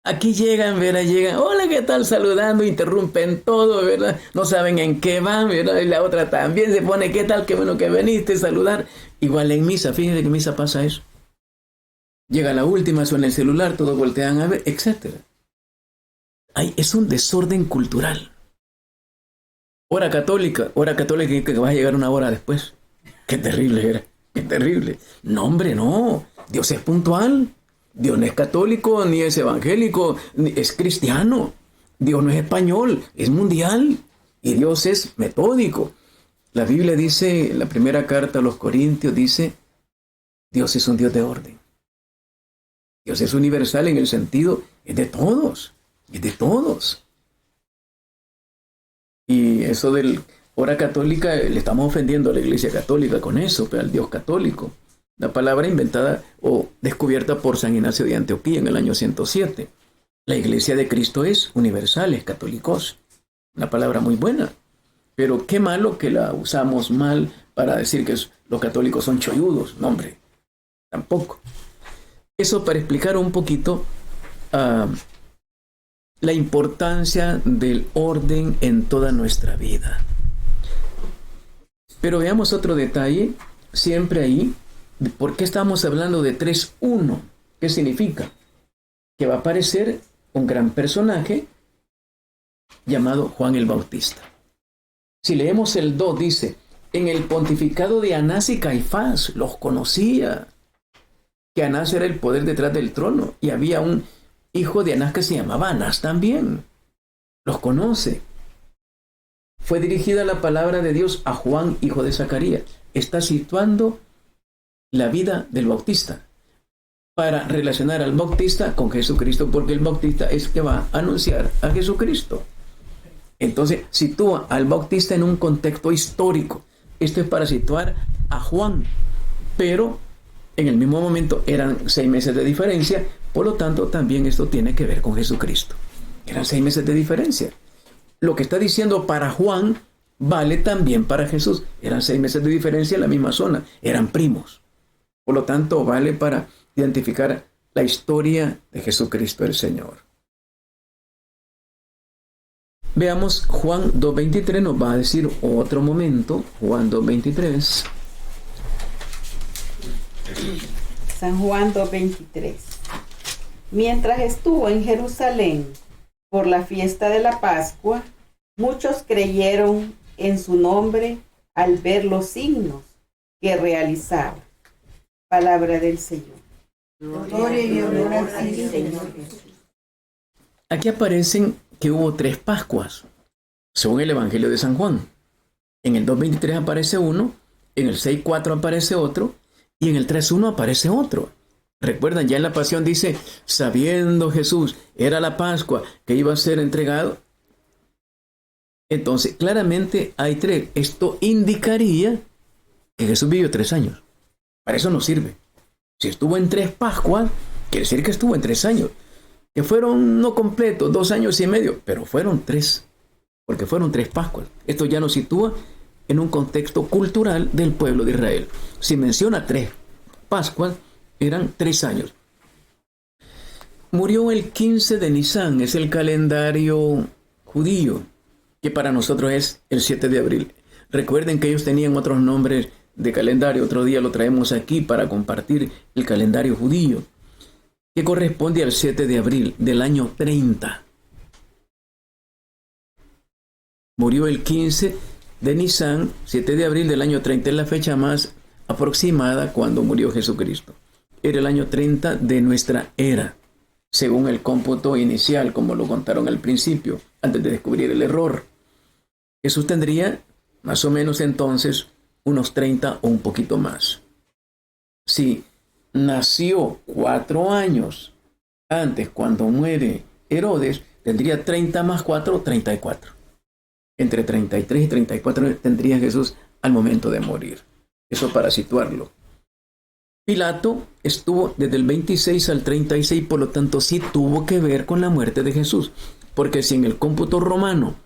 Aquí llegan, ¿verdad? Llegan, hola, ¿qué tal? Saludando, interrumpen todo, ¿verdad? No saben en qué van, ¿verdad? Y la otra también se pone, ¿qué tal? Qué bueno que viniste a saludar. Igual en misa, fíjense que en misa pasa eso. Llega la última, suena el celular, todos voltean a ver, etc. Es un desorden cultural. Hora católica que va a llegar una hora después. Qué terrible era, qué terrible. No, hombre, no. Dios es puntual. Dios no es católico, ni es evangélico, ni es cristiano. Dios no es español, es mundial. Y Dios es metódico. La Biblia dice, en la primera carta a los Corintios, dice, Dios es un Dios de orden. Dios es universal en el sentido, es de todos, es de todos. Y eso del hora católica, le estamos ofendiendo a la Iglesia Católica con eso, pero al Dios católico. La palabra inventada o descubierta por San Ignacio de Antioquía en el año 107. La Iglesia de Cristo es universal, es católicos. Una palabra muy buena. Pero qué malo que la usamos mal para decir que los católicos son cholludos. No, hombre, tampoco. Eso para explicar un poquito la importancia del orden en toda nuestra vida. Pero veamos otro detalle, siempre ahí. ¿Por qué estamos hablando de 3:1? ¿Qué significa? Que va a aparecer un gran personaje llamado Juan el Bautista. Si leemos el 2, dice, en el pontificado de Anás y Caifás, los conocía, que Anás era el poder detrás del trono, y había un hijo de Anás que se llamaba Anás también. Los conoce. Fue dirigida la palabra de Dios a Juan, hijo de Zacarías. Está situando la vida del Bautista para relacionar al Bautista con Jesucristo, porque el Bautista es que va a anunciar a Jesucristo. Entonces sitúa al Bautista en un contexto histórico. Esto es para situar a Juan, pero en el mismo momento eran 6 meses de diferencia, por lo tanto también esto tiene que ver con Jesucristo. Eran 6 meses de diferencia. Lo que está diciendo para Juan vale también para Jesús. Eran 6 meses de diferencia en la misma zona, eran primos. Por lo tanto, vale para identificar la historia de Jesucristo el Señor. Veamos Juan 2:23, nos va a decir otro momento, Juan 2:23. San Juan 2:23. Mientras estuvo en Jerusalén por la fiesta de la Pascua, muchos creyeron en su nombre al ver los signos que realizaba. Palabra del Señor. Gloria y honor a ti, Señor Jesús. Aquí aparecen que hubo 3 Pascuas, según el Evangelio de San Juan. En el 2:23 aparece uno, en el 6:4 aparece otro, y en el 3:1 aparece otro. Recuerdan, ya en la Pasión dice, sabiendo Jesús, era la Pascua que iba a ser entregado. Entonces, claramente hay 3. Esto indicaría que Jesús vivió 3 años. Para eso nos sirve. Si estuvo en 3 Pascuas, quiere decir que estuvo en 3 años. Que fueron no completos, 2 años y medio, pero fueron 3. Porque fueron 3 Pascuas. Esto ya nos sitúa en un contexto cultural del pueblo de Israel. Si menciona 3 Pascuas, eran 3 años. Murió el 15 de Nisán, es el calendario judío, que para nosotros es el 7 de abril. Recuerden que ellos tenían otros nombres de calendario, otro día lo traemos aquí para compartir el calendario judío, que corresponde al 7 de abril del año 30. Murió el 15 de Nisán, 7 de abril del año 30, es la fecha más aproximada cuando murió Jesucristo. Era el año 30 de nuestra era, según el cómputo inicial, como lo contaron al principio, antes de descubrir el error. Jesús tendría más o menos entonces unos 30 o un poquito más. Si nació 4 años antes, cuando muere Herodes, tendría 30 más 4, 34. Entre 33 y 34 tendría Jesús al momento de morir. Eso para situarlo. Pilato estuvo desde el 26 al 36, por lo tanto sí tuvo que ver con la muerte de Jesús. Porque si en el cómputo romano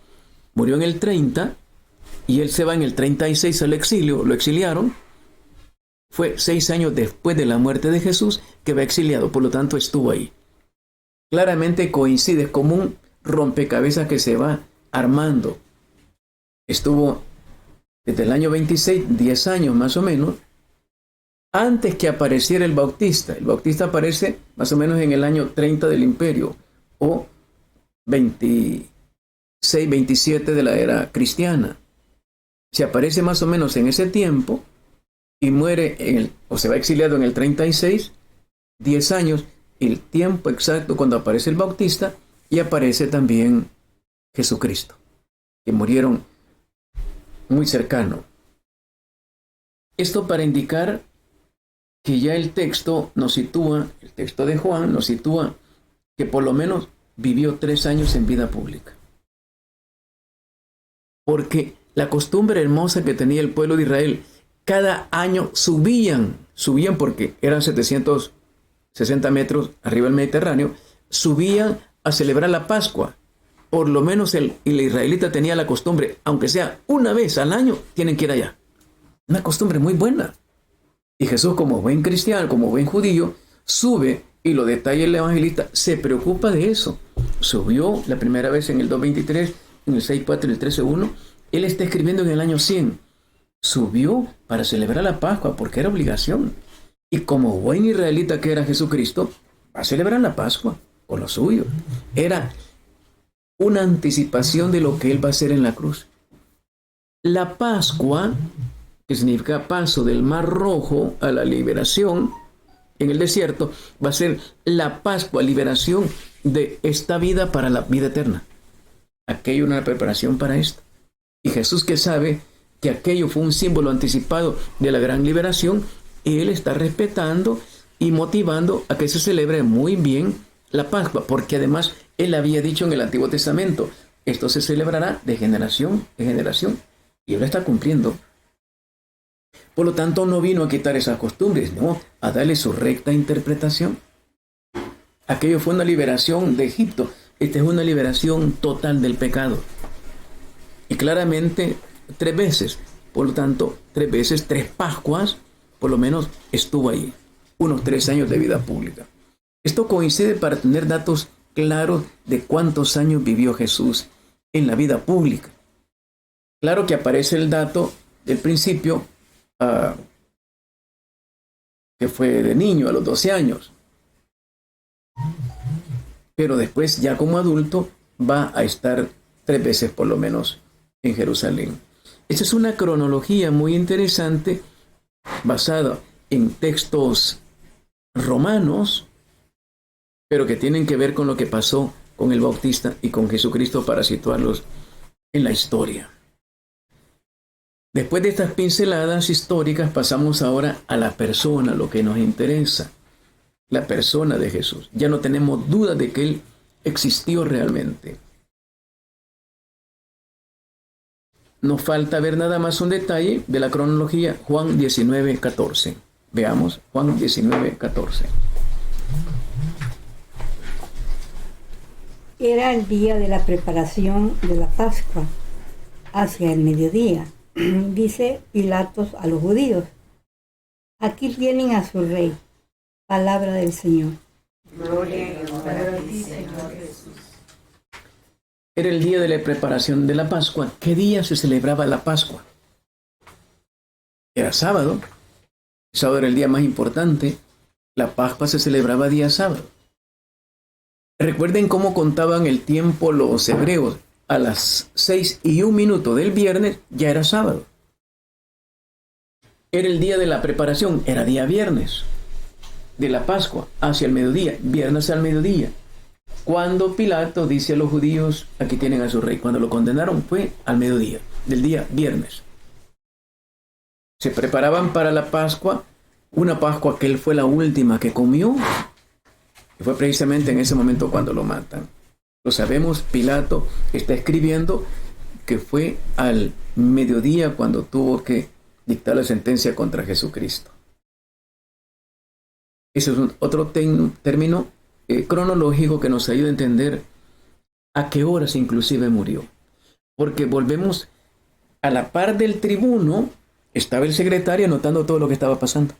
murió en el 30 y él se va en el 36 al exilio, lo exiliaron, fue 6 años después de la muerte de Jesús que va exiliado, por lo tanto estuvo ahí. Claramente coincide como un rompecabezas que se va armando. Estuvo desde el año 26, 10 años más o menos, antes que apareciera el Bautista. El Bautista aparece más o menos en el año 30 del imperio, o 26, 27 de la era cristiana. Se aparece más o menos en ese tiempo y muere, o se va exiliado en el 36, 10 años, el tiempo exacto cuando aparece el Bautista, y aparece también Jesucristo, que murieron muy cercano. Esto para indicar que ya el texto nos sitúa, el texto de Juan nos sitúa que por lo menos vivió 3 años en vida pública. Porque la costumbre hermosa que tenía el pueblo de Israel, cada año subían porque eran 760 metros arriba del Mediterráneo, subían a celebrar la Pascua. Por lo menos el israelita tenía la costumbre, aunque sea una vez al año, tienen que ir allá. Una costumbre muy buena. Y Jesús, como buen cristiano, como buen judío, sube, y lo detalla el evangelista, se preocupa de eso. Subió la primera vez en el 2.23, en el 6.4 y el 13.1. Él está escribiendo en el año 100. Subió para celebrar la Pascua porque era obligación. Y como buen israelita que era Jesucristo, va a celebrar la Pascua con lo suyo. Era una anticipación de lo que él va a hacer en la cruz. La Pascua, que significa paso del Mar Rojo a la liberación en el desierto, va a ser la Pascua, liberación de esta vida para la vida eterna. Aquello es una preparación para esto. Y Jesús, que sabe que aquello fue un símbolo anticipado de la gran liberación, él está respetando y motivando a que se celebre muy bien la Pascua, porque además él había dicho en el Antiguo Testamento, esto se celebrará de generación en generación, y él está cumpliendo. Por lo tanto, no vino a quitar esas costumbres, no, a darle su recta interpretación. Aquello fue una liberación de Egipto, esta es una liberación total del pecado. Y claramente 3 veces, por lo tanto, 3 veces, 3 Pascuas, por lo menos estuvo ahí, unos 3 años de vida pública. Esto coincide para tener datos claros de cuántos años vivió Jesús en la vida pública. Claro que aparece el dato del principio, que fue de niño a los 12 años. Pero después, ya como adulto, va a estar 3 veces por lo menos en Jerusalén. Esta es una cronología muy interesante basada en textos romanos, pero que tienen que ver con lo que pasó con el Bautista y con Jesucristo para situarlos en la historia. Después de estas pinceladas históricas, pasamos ahora a la persona, lo que nos interesa, la persona de Jesús. Ya no tenemos duda de que Él existió realmente. Nos falta ver nada más un detalle de la cronología, Juan 19:14. Veamos, Juan 19:14. Era el día de la preparación de la Pascua, hacia el mediodía. Dice Pilatos a los judíos: aquí tienen a su rey. Palabra del Señor. Gloria y honor a ti, Señor Jesús. Era el día de la preparación de la Pascua. ¿Qué día se celebraba la Pascua? Era sábado. El sábado era el día más importante. La Pascua se celebraba día sábado. Recuerden cómo contaban el tiempo los hebreos. A las 6:01 del viernes ya era sábado. Era el día de la preparación, era día viernes. De la Pascua hacia el mediodía, viernes al mediodía. Cuando Pilato dice a los judíos, aquí tienen a su rey. Cuando lo condenaron fue al mediodía, del día viernes. Se preparaban para la Pascua una Pascua que él fue la última que comió. Y fue precisamente en ese momento cuando lo matan. Lo sabemos, Pilato está escribiendo que fue al mediodía cuando tuvo que dictar la sentencia contra Jesucristo. Ese es otro término cronológico que nos ayuda a entender a qué horas inclusive murió. Porque volvemos a la par del tribuno, estaba el secretario anotando todo lo que estaba pasando.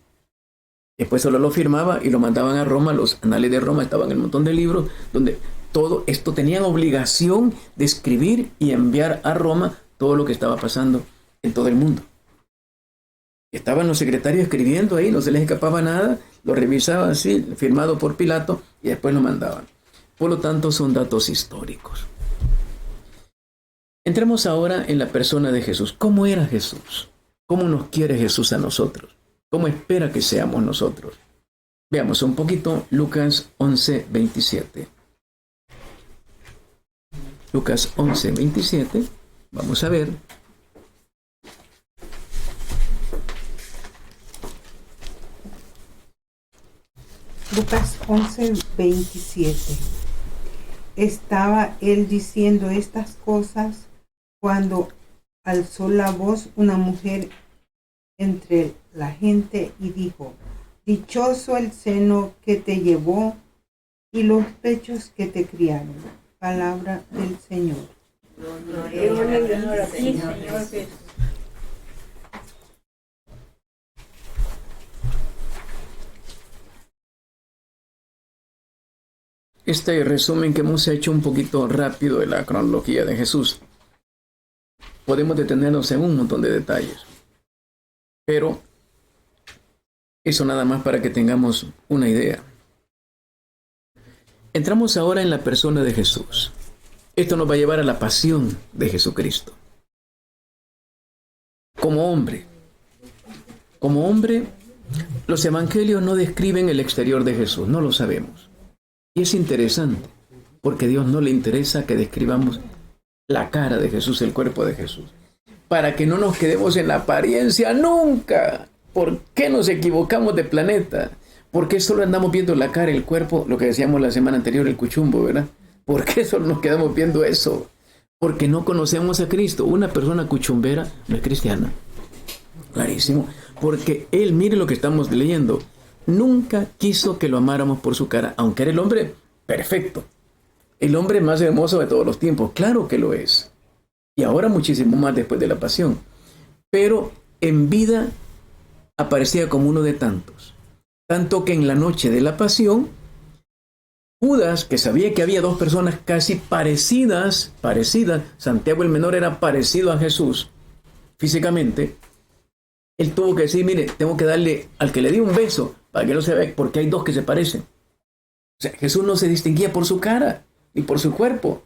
Después solo lo firmaba y lo mandaban a Roma. Los anales de Roma estaban en un montón de libros donde todo esto tenían obligación de escribir y enviar a Roma todo lo que estaba pasando en todo el mundo. Estaban los secretarios escribiendo ahí, no se les escapaba nada, lo revisaban así, firmado por Pilato, y después lo mandaban. Por lo tanto, son datos históricos. Entremos ahora en la persona de Jesús. ¿Cómo era Jesús? ¿Cómo nos quiere Jesús a nosotros? ¿Cómo espera que seamos nosotros? Veamos un poquito Lucas 11:27. Lucas 11:27. Vamos a ver. Lucas 11:27. Estaba él diciendo estas cosas cuando alzó la voz una mujer entre la gente y dijo: dichoso el seno que te llevó y los pechos que te criaron. Palabra del Señor. Este resumen que hemos hecho un poquito rápido de la cronología de Jesús. Podemos detenernos en un montón de detalles. Pero eso nada más para que tengamos una idea. Entramos ahora en la persona de Jesús. Esto nos va a llevar a la pasión de Jesucristo. Como hombre, los evangelios no describen el exterior de Jesús, no lo sabemos. Y es interesante, porque a Dios no le interesa que describamos la cara de Jesús, el cuerpo de Jesús. Para que no nos quedemos en la apariencia nunca. ¿Por qué nos equivocamos de planeta? ¿Por qué solo andamos viendo la cara, el cuerpo? Lo que decíamos la semana anterior, el cuchumbo, ¿verdad? ¿Por qué solo nos quedamos viendo eso? Porque no conocemos a Cristo. Una persona cuchumbera no es cristiana. Clarísimo. Porque Él, mire lo que estamos leyendo, nunca quiso que lo amáramos por su cara, aunque era el hombre perfecto. El hombre más hermoso de todos los tiempos. Claro que lo es. Y ahora muchísimo más después de la pasión. Pero en vida aparecía como uno de tantos. Tanto que en la noche de la pasión, Judas, que sabía que había dos personas casi parecidas, Santiago el menor era parecido a Jesús físicamente, él tuvo que decir, mire, tengo que darle al que le di un beso para que no se vea, porque hay dos que se parecen. O sea, Jesús no se distinguía por su cara ni por su cuerpo,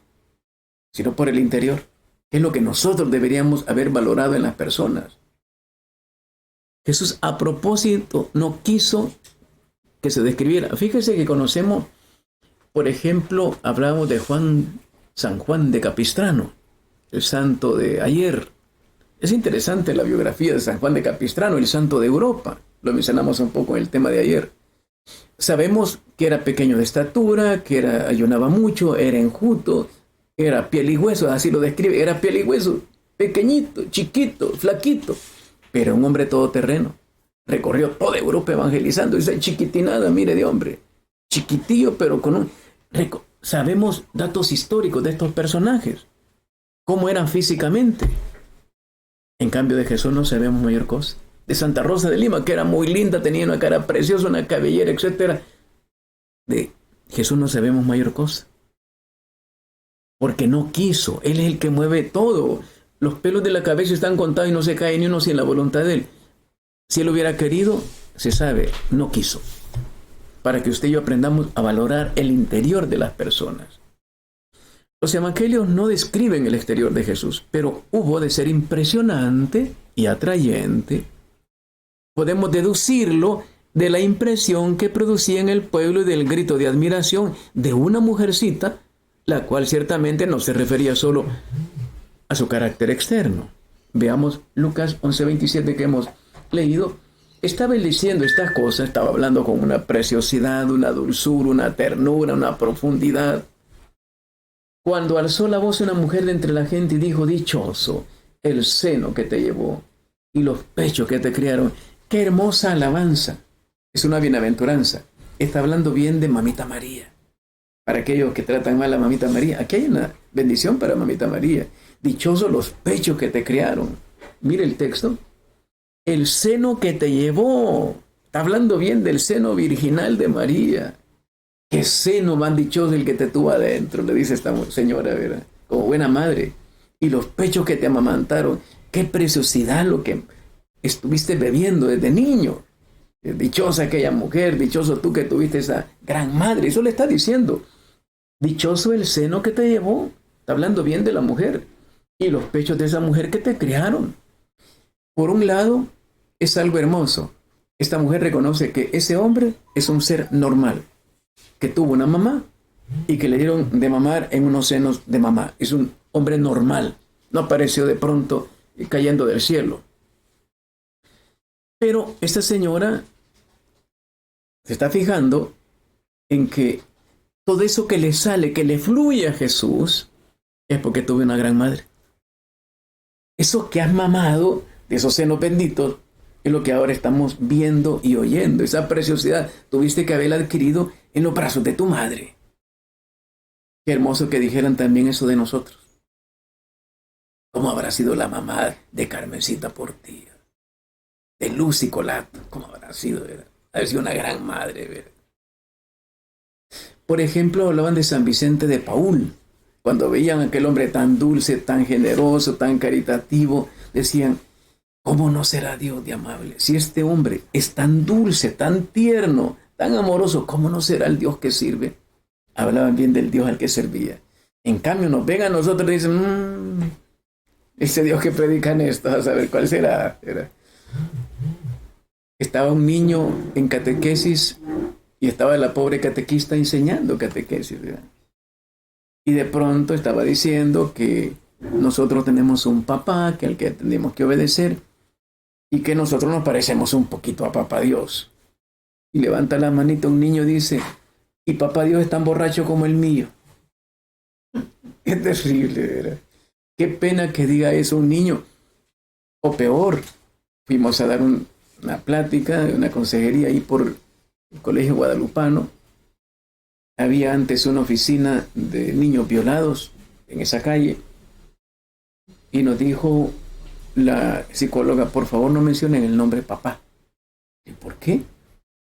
sino por el interior, que es lo que nosotros deberíamos haber valorado en las personas. Jesús a propósito no quiso que se describiera. Fíjese que conocemos, por ejemplo, hablamos de San Juan de Capistrano, el santo de ayer. Es interesante la biografía de San Juan de Capistrano, el santo de Europa. Lo mencionamos un poco en el tema de ayer. Sabemos que era pequeño de estatura, que ayunaba mucho, era enjuto, era piel y hueso, así lo describe, era piel y hueso, pequeñito, chiquito, flaquito, pero un hombre todoterreno. Recorrió toda Europa evangelizando, esa chiquitinada, mire de hombre, chiquitillo, pero con un... Sabemos datos históricos de estos personajes, cómo eran físicamente. En cambio de Jesús no sabemos mayor cosa. De Santa Rosa de Lima, que era muy linda, tenía una cara preciosa, una cabellera, etc. De Jesús no sabemos mayor cosa. Porque no quiso. Él es el que mueve todo. Los pelos de la cabeza están contados y no se cae ni uno sin la voluntad de Él. Si Él hubiera querido, se sabe, no quiso. Para que usted y yo aprendamos a valorar el interior de las personas. Los evangelios no describen el exterior de Jesús, pero hubo de ser impresionante y atrayente. Podemos deducirlo de la impresión que producía en el pueblo y del grito de admiración de una mujercita, la cual ciertamente no se refería solo a su carácter externo. Veamos Lucas 11:27 que hemos leído. estaba él diciendo estas cosas, estaba hablando con una preciosidad, una dulzura, una ternura, una profundidad. Cuando alzó la voz una mujer de entre la gente y dijo: dichoso el seno que te llevó y los pechos que te criaron. ¡Qué hermosa alabanza! Es una bienaventuranza. Está hablando bien de Mamita María. Para aquellos que tratan mal a Mamita María, aquí hay una bendición para Mamita María. Dichosos los pechos que te criaron. Mire el texto. El seno que te llevó. Está hablando bien del seno virginal de María. Qué seno más dichoso el que te tuvo adentro, le dice esta señora, ¿verdad? Como buena madre. Y los pechos que te amamantaron. Qué preciosidad lo que estuviste bebiendo desde niño. Dichosa aquella mujer, dichoso tú que tuviste esa gran madre. Eso le está diciendo. Dichoso el seno que te llevó. Está hablando bien de la mujer. Y los pechos de esa mujer que te criaron. Por un lado, es algo hermoso. Esta mujer reconoce que ese hombre es un ser normal, que tuvo una mamá y que le dieron de mamar en unos senos de mamá. Es un hombre normal. No apareció de pronto cayendo del cielo. Pero esta señora se está fijando en que todo eso que le sale, que le fluye a Jesús, es porque tuve una gran madre. Eso que has mamado de esos senos benditos es lo que ahora estamos viendo y oyendo. Esa preciosidad tuviste que haberla adquirido en los brazos de tu madre. Qué hermoso que dijeran también eso de nosotros. ¿Cómo habrá sido la mamá de Carmencita Portilla? De Lucy Colato. ¿Cómo habrá sido? ¿Verdad? Haber sido una gran madre. ¿Verdad? Por ejemplo, hablaban de San Vicente de Paúl. Cuando veían a aquel hombre tan dulce, tan generoso, tan caritativo, decían: ¿cómo no será Dios de amable? Si este hombre es tan dulce, tan tierno, tan amoroso, ¿cómo no será el Dios que sirve? Hablaban bien del Dios al que servía. En cambio, nos ven a nosotros y dicen: ese Dios que predican esto, a saber cuál será. Estaba un niño en catequesis y estaba la pobre catequista enseñando catequesis, ¿verdad? Y de pronto estaba diciendo que nosotros tenemos un papá que al que tenemos que obedecer y que nosotros nos parecemos un poquito a papá Dios. Y levanta la manita un niño y dice: y papá Dios es tan borracho como el mío. Qué terrible, ¿verdad? Qué pena que diga eso un niño. O peor, fuimos a dar una plática, una consejería ahí por el Colegio Guadalupano. Había antes una oficina de niños violados en esa calle. Y nos dijo la psicóloga: por favor no mencionen el nombre papá. ¿Y por qué?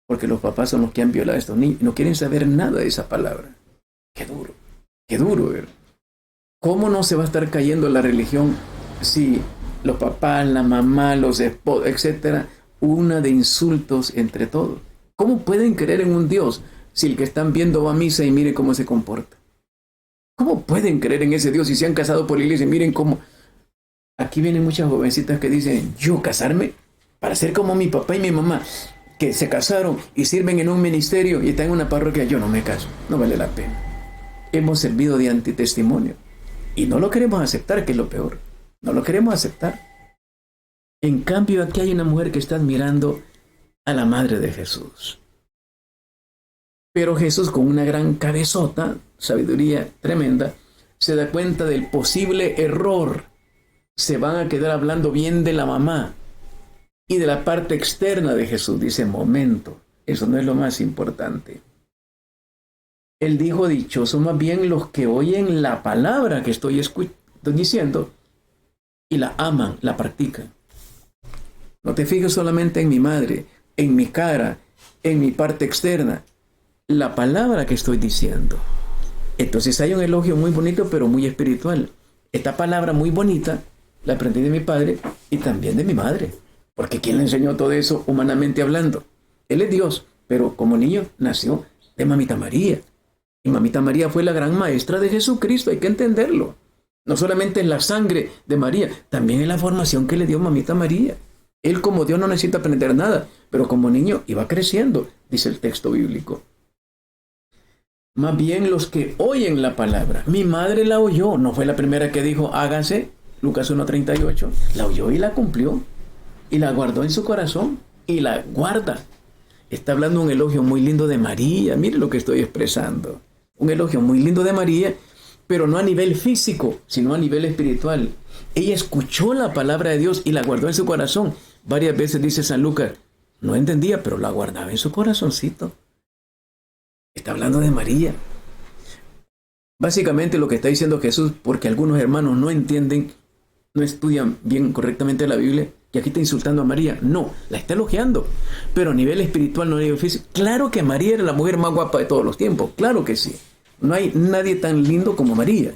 Porque los papás son los que han violado a estos niños y no quieren saber nada de esa palabra. Qué duro, ¿verdad? ¿Cómo no se va a estar cayendo la religión si los papás, la mamá, los esposos, etcétera, una de insultos entre todos? ¿Cómo pueden creer en un Dios si el que están viendo va a misa y mire cómo se comporta? ¿Cómo pueden creer en ese Dios si se han casado por la iglesia y miren cómo? Aquí vienen muchas jovencitas que dicen: ¿yo casarme? Para ser como mi papá y mi mamá, que se casaron y sirven en un ministerio y están en una parroquia. Yo no me caso, no vale la pena. Hemos servido de antitestimonio y no lo queremos aceptar, que es lo peor. No lo queremos aceptar. En cambio, aquí hay una mujer que está admirando a la madre de Jesús. Pero Jesús, con una gran cabezota, sabiduría tremenda, se da cuenta del posible error. Se van a quedar hablando bien de la mamá y de la parte externa de Jesús. Dice: momento, eso no es lo más importante. Él dijo: dichosos más bien los que oyen la palabra que estoy diciendo y la aman, la practican. No te fijes solamente en mi madre, en mi cara, en mi parte externa. La palabra que estoy diciendo. Entonces hay un elogio muy bonito, pero muy espiritual. Esta palabra muy bonita la aprendí de mi padre y también de mi madre. Porque ¿quién le enseñó todo eso humanamente hablando? Él es Dios, pero como niño nació de Mamita María. Y Mamita María fue la gran maestra de Jesucristo, hay que entenderlo. No solamente en la sangre de María, también en la formación que le dio Mamita María. Él como Dios no necesita aprender nada, pero como niño iba creciendo, dice el texto bíblico. Más bien los que oyen la palabra. Mi madre la oyó, no fue la primera que dijo hágase, Lucas 1:38. La oyó y la cumplió, y la guardó en su corazón, y la guarda. Está hablando un elogio muy lindo de María. Mire lo que estoy expresando. Un elogio muy lindo de María, pero no a nivel físico, sino a nivel espiritual. Ella escuchó la palabra de Dios y la guardó en su corazón. Varias veces dice San Lucas, no entendía, pero la guardaba en su corazoncito. Está hablando de María. Básicamente lo que está diciendo Jesús, porque algunos hermanos no entienden, no estudian bien correctamente la Biblia, que aquí está insultando a María. No, la está elogiando, pero a nivel espiritual, no a nivel físico. Claro que María era la mujer más guapa de todos los tiempos, claro que sí. No hay nadie tan lindo como María.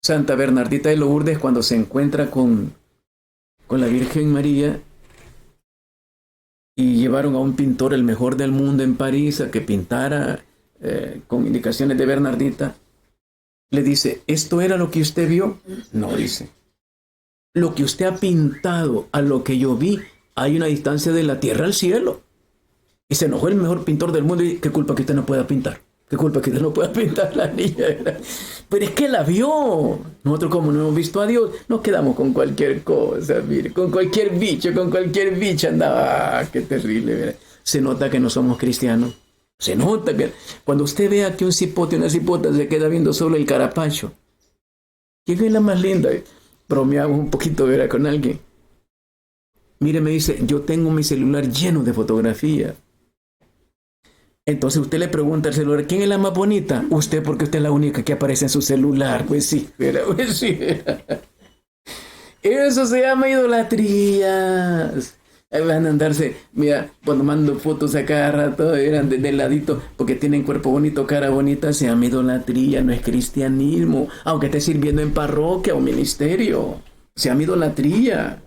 Santa Bernardita de Lourdes, cuando se encuentra con la Virgen María, y llevaron a un pintor, el mejor del mundo en París, a que pintara con indicaciones de Bernardita, le dice, ¿esto era lo que usted vio? No, dice. Lo que usted ha pintado a lo que yo vi, hay una distancia de la tierra al cielo. Y se enojó el mejor pintor del mundo y ¿qué culpa que usted no pueda pintar? ¿Qué culpa que usted no pueda pintar la niña? Pero es que la vio. Nosotros, como no hemos visto a Dios, nos quedamos con cualquier cosa, mire, con cualquier bicho andaba. ¡Qué terrible! Mire. Se nota que no somos cristianos. Se nota que cuando usted vea que un cipote, una cipota se queda viendo solo el carapacho. ¿Quién es la más linda? Bromeamos un poquito, ¿verdad? Con alguien. Mire, me dice, yo tengo mi celular lleno de fotografías. Entonces usted le pregunta al celular, ¿quién es la más bonita? Usted, porque usted es la única que aparece en su celular. Pues sí, ¿verdad? Pues sí. Eso se llama idolatría. Van a andarse, mira, cuando mando fotos a cada rato, eran de ladito, porque tienen cuerpo bonito, cara bonita, se llama idolatría, no es cristianismo, aunque esté sirviendo en parroquia o ministerio, se llama idolatría.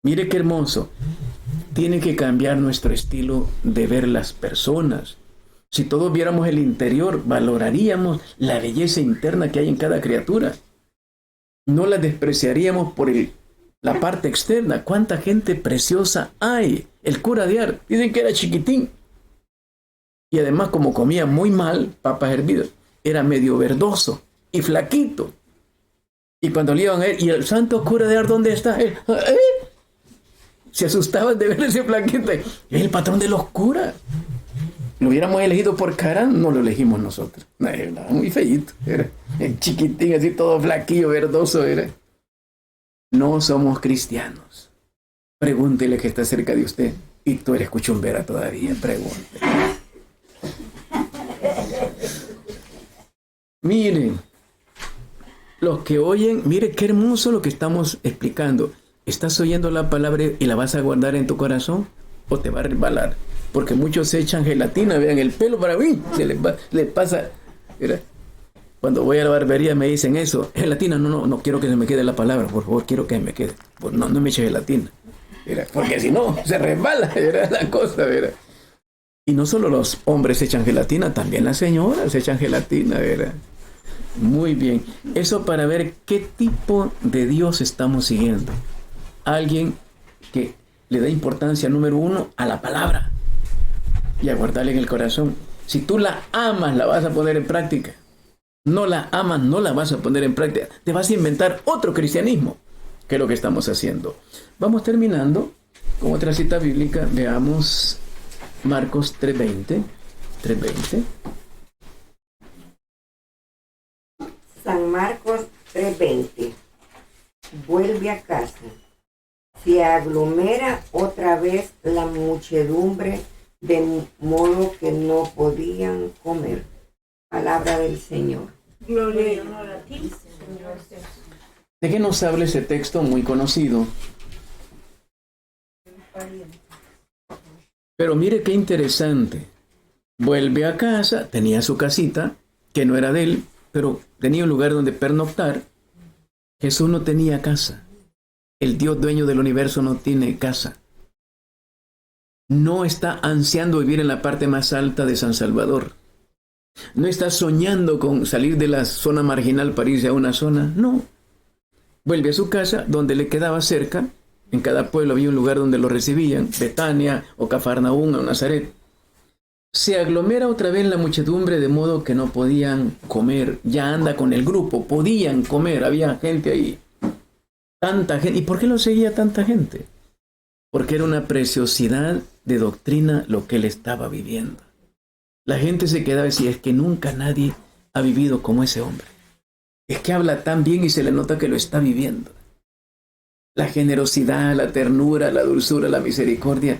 Mire qué hermoso. Tiene que cambiar nuestro estilo de ver las personas. Si todos viéramos el interior, valoraríamos la belleza interna que hay en cada criatura. No la despreciaríamos por la parte externa. ¿Cuánta gente preciosa hay? El cura de Ars, dicen que era chiquitín. Y además, como comía muy mal, papas hervidas, era medio verdoso y flaquito. Y cuando le iban a él, ¿y el santo cura de Ars dónde está? Él, se asustaban de ver ese flaquito. Es el patrón de los curas. Lo hubiéramos elegido por cara, no lo elegimos nosotros. Era muy feíto. Era chiquitín, así todo flaquillo, verdoso. Era. No somos cristianos. Pregúntele que está cerca de usted. Y tú eres cuchumbera todavía. Pregúntele. Miren, los que oyen, mire qué hermoso lo que estamos explicando. ¿Estás oyendo la palabra y la vas a guardar en tu corazón? ¿O te va a resbalar? Porque muchos se echan gelatina, vean el pelo para mí, se les pasa. Mira, cuando voy a la barbería me dicen eso, gelatina, no quiero que se me quede la palabra, por favor, quiero que se me quede. Pues no me eche gelatina. Mira, porque si no, se resbala, era la cosa, mira. Y no solo los hombres echan gelatina, también las señoras echan gelatina, ¿verdad? Muy bien. Eso para ver qué tipo de Dios estamos siguiendo. Alguien que le da importancia, número uno, a la palabra y a guardarla en el corazón. Si tú la amas, la vas a poner en práctica. No la amas, no la vas a poner en práctica. Te vas a inventar otro cristianismo, que es lo que estamos haciendo. Vamos terminando con otra cita bíblica. Veamos Marcos 3:20. San Marcos 3:20. Vuelve a casa. Se aglomera otra vez la muchedumbre, de modo que no podían comer. Palabra del Señor. Gloria y honor a ti, Señor. ¿De qué nos habla ese texto muy conocido? Pero mire qué interesante. Vuelve a casa, tenía su casita, que no era de él, pero tenía un lugar donde pernoctar. Jesús no tenía casa. El Dios dueño del universo no tiene casa. No está ansiando vivir en la parte más alta de San Salvador. No está soñando con salir de la zona marginal para irse a una zona. No. Vuelve a su casa, donde le quedaba cerca. En cada pueblo había un lugar donde lo recibían. Betania o Cafarnaúm o Nazaret. Se aglomera otra vez la muchedumbre de modo que no podían comer. Ya anda con el grupo. Podían comer. Había gente ahí. Tanta gente. ¿Y por qué lo seguía tanta gente? porque era una preciosidad de doctrina lo que él estaba viviendo. La gente se quedaba y decía, es que nunca nadie ha vivido como ese hombre. Es que habla tan bien y se le nota que lo está viviendo. La generosidad, la ternura, la dulzura, la misericordia.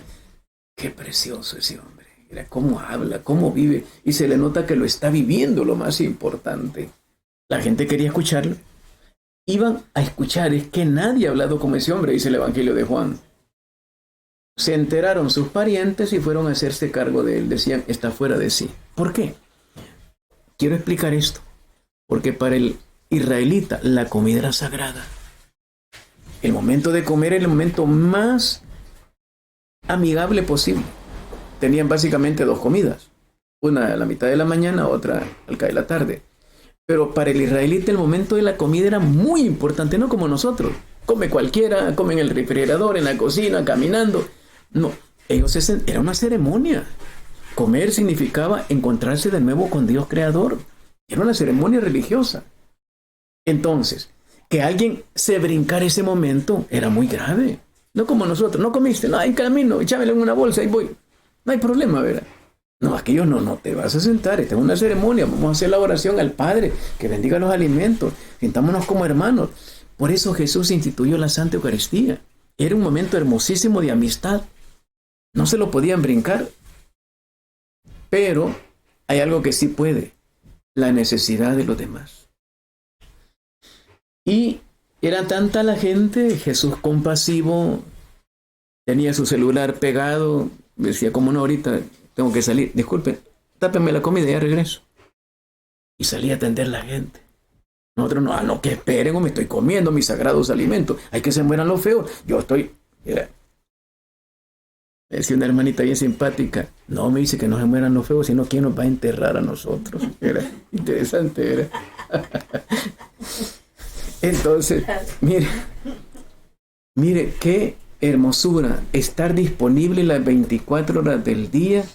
Qué precioso ese hombre. Mira cómo habla, cómo vive. Y se le nota que lo está viviendo, lo más importante. La gente quería escucharlo. Iban a escuchar. Es que nadie ha hablado como ese hombre, dice el Evangelio de Juan. Se enteraron sus parientes y fueron a hacerse cargo de él. Decían, está fuera de sí. ¿Por qué? Quiero explicar esto. Porque para el israelita la comida era sagrada. El momento de comer era el momento más amigable posible. Tenían básicamente 2 comidas. Una a la mitad de la mañana, otra al caer de la tarde. Pero para el israelita el momento de la comida era muy importante, no como nosotros. Come cualquiera, come en el refrigerador, en la cocina, caminando. No, era una ceremonia. Comer significaba encontrarse de nuevo con Dios Creador. Era una ceremonia religiosa. Entonces, que alguien se brincara ese momento era muy grave. No como nosotros, no comiste, no, hay camino, échamelo en una bolsa y voy. No hay problema, ¿verdad? No, aquello no te vas a sentar, esta es una ceremonia, vamos a hacer la oración al Padre, que bendiga los alimentos, sintámonos como hermanos. Por eso Jesús instituyó la Santa Eucaristía. Era un momento hermosísimo de amistad. No se lo podían brincar. Pero hay algo que sí puede, la necesidad de los demás. Y era tanta la gente, Jesús compasivo, tenía su celular pegado, decía, como no, ahorita tengo que salir, disculpen, tápenme la comida y ya regreso. Y salía a atender a la gente. Nosotros no, que esperen, o me estoy comiendo mis sagrados alimentos, hay que se mueran los feos, yo estoy, mira, me decía una hermanita bien simpática, no me dice que no se mueran los feos, sino quién nos va a enterrar a nosotros. Era interesante, era. Entonces, mire qué hermosura estar disponible las 24 horas del día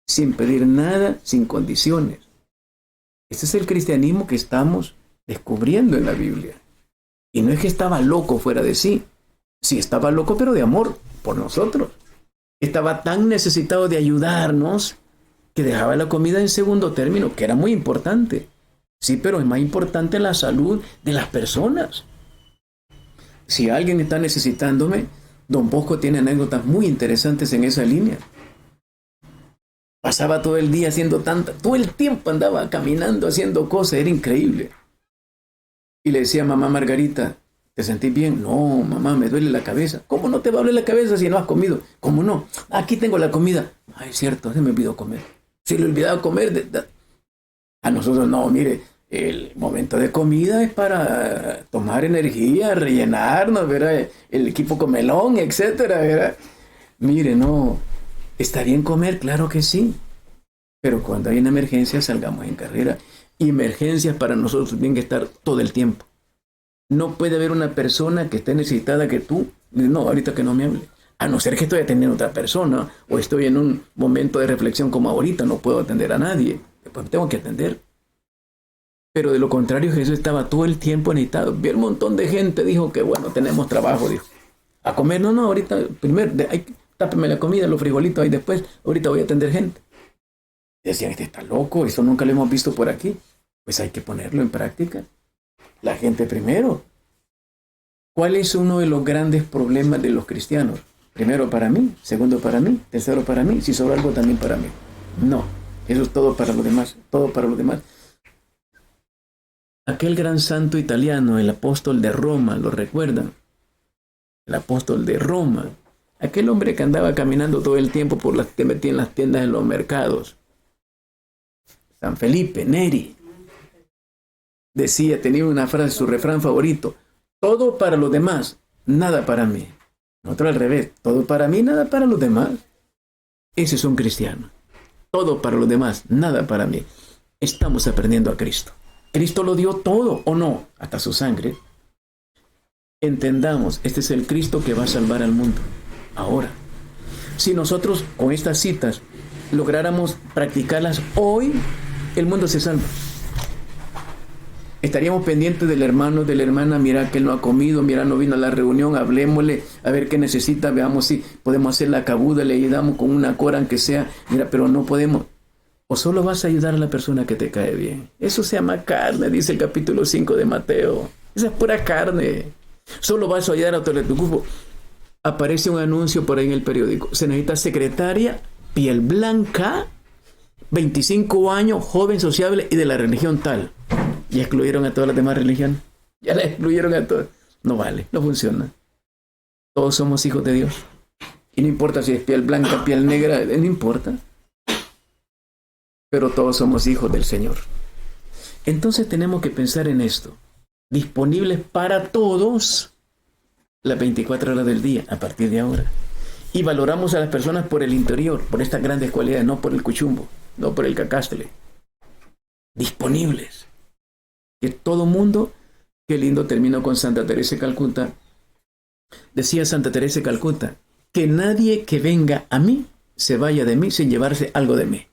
sin pedir nada, sin condiciones. Ese es el cristianismo que estamos descubriendo en la Biblia. Y no es que estaba loco fuera de sí. Sí, estaba loco, pero de amor por nosotros. Estaba tan necesitado de ayudarnos que dejaba la comida en segundo término, que era muy importante. Sí, pero es más importante la salud de las personas. Si alguien está necesitándome, Don Bosco tiene anécdotas muy interesantes en esa línea. Pasaba todo el día haciendo todo el tiempo andaba caminando, haciendo cosas, era increíble. Y le decía a mamá Margarita, ¿te sentís bien? No, mamá, me duele la cabeza. ¿Cómo no te va a doler la cabeza si no has comido? ¿Cómo no? Aquí tengo la comida. Ay, es cierto, se me olvidó comer. Se le olvidaba comer. A nosotros no, mire, el momento de comida es para tomar energía, rellenarnos, ¿verdad? El equipo comelón, etcétera, ¿verdad? Mire, no, ¿está bien comer? Claro que sí. Pero cuando hay una emergencia, salgamos en carrera. Y emergencias para nosotros tienen que estar todo el tiempo. No puede haber una persona que esté necesitada que tú, no, ahorita que no me hable. A no ser que estoy atendiendo a otra persona o estoy en un momento de reflexión como ahorita, no puedo atender a nadie. Después tengo que atender. Pero de lo contrario, Jesús estaba todo el tiempo necesitado. Vi un montón de gente, dijo que bueno, tenemos trabajo, dijo. A comer, no, ahorita, primero, tápeme la comida, los frijolitos ahí después, ahorita voy a atender gente. Decían, este está loco, eso nunca lo hemos visto por aquí. Pues hay que ponerlo en práctica. La gente primero. ¿Cuál es uno de los grandes problemas de los cristianos? Primero para mí, segundo para mí, tercero para mí, si sobra algo también para mí. No, eso es todo para los demás, todo para los demás. Aquel gran santo italiano, el apóstol de Roma, ¿lo recuerdan? El apóstol de Roma. Aquel hombre que andaba caminando todo el tiempo te metía en las tiendas, en los mercados. San Felipe Neri. Decía, tenía una frase, su refrán favorito. Todo para los demás, nada para mí. Nosotros al revés. Todo para mí, nada para los demás. Ese es un cristiano. Todo para los demás, nada para mí. Estamos aprendiendo a Cristo. Cristo lo dio todo, ¿o no? Hasta su sangre. Entendamos, este es el Cristo que va a salvar al mundo. Ahora, si nosotros con estas citas lográramos practicarlas hoy, el mundo se salva. Estaríamos pendientes del hermano, de la hermana, mira que él no ha comido, mira no vino a la reunión, hablemosle, a ver qué necesita, veamos si podemos hacer la cabuda, le ayudamos con una cora aunque sea, mira, pero no podemos. O solo vas a ayudar a la persona que te cae bien. Eso se llama carne, dice el capítulo 5 de Mateo. Esa es pura carne. Solo vas a ayudar a tu grupo. Aparece un anuncio por ahí en el periódico. Se necesita secretaria, piel blanca, 25 años, joven, sociable y de la religión tal. Ya excluyeron a todas las demás religiones. Ya la excluyeron a todas. No vale, no funciona. Todos somos hijos de Dios. Y no importa si es piel blanca, piel negra, no importa. Pero todos somos hijos del Señor. Entonces tenemos que pensar en esto. Disponibles para todos las 24 horas del día, a partir de ahora. Y valoramos a las personas por el interior, por estas grandes cualidades, no por el cuchumbo, no por el cacástle. Disponibles. Que todo mundo, qué lindo terminó con Santa Teresa de Calcuta. Decía Santa Teresa de Calcuta, que nadie que venga a mí se vaya de mí sin llevarse algo de mí.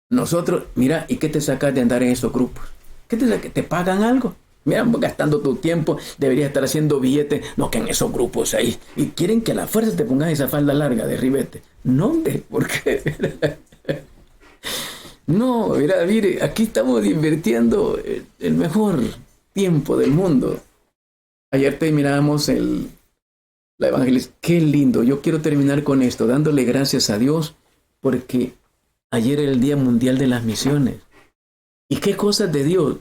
Nosotros, mira, ¿y qué te sacas de andar en esos grupos? ¿Qué te sacas? ¿Te pagan algo? Mira, gastando tu tiempo, deberías estar haciendo billetes, no que en esos grupos ahí. Y quieren que a la fuerza te pongas esa falda larga de ribete. No, ¿por qué? No, mire, aquí estamos invirtiendo el mejor tiempo del mundo. Ayer terminábamos la evangelización. Qué lindo, yo quiero terminar con esto, dándole gracias a Dios, porque ayer era el Día Mundial de las Misiones. ¿Y qué cosas de Dios?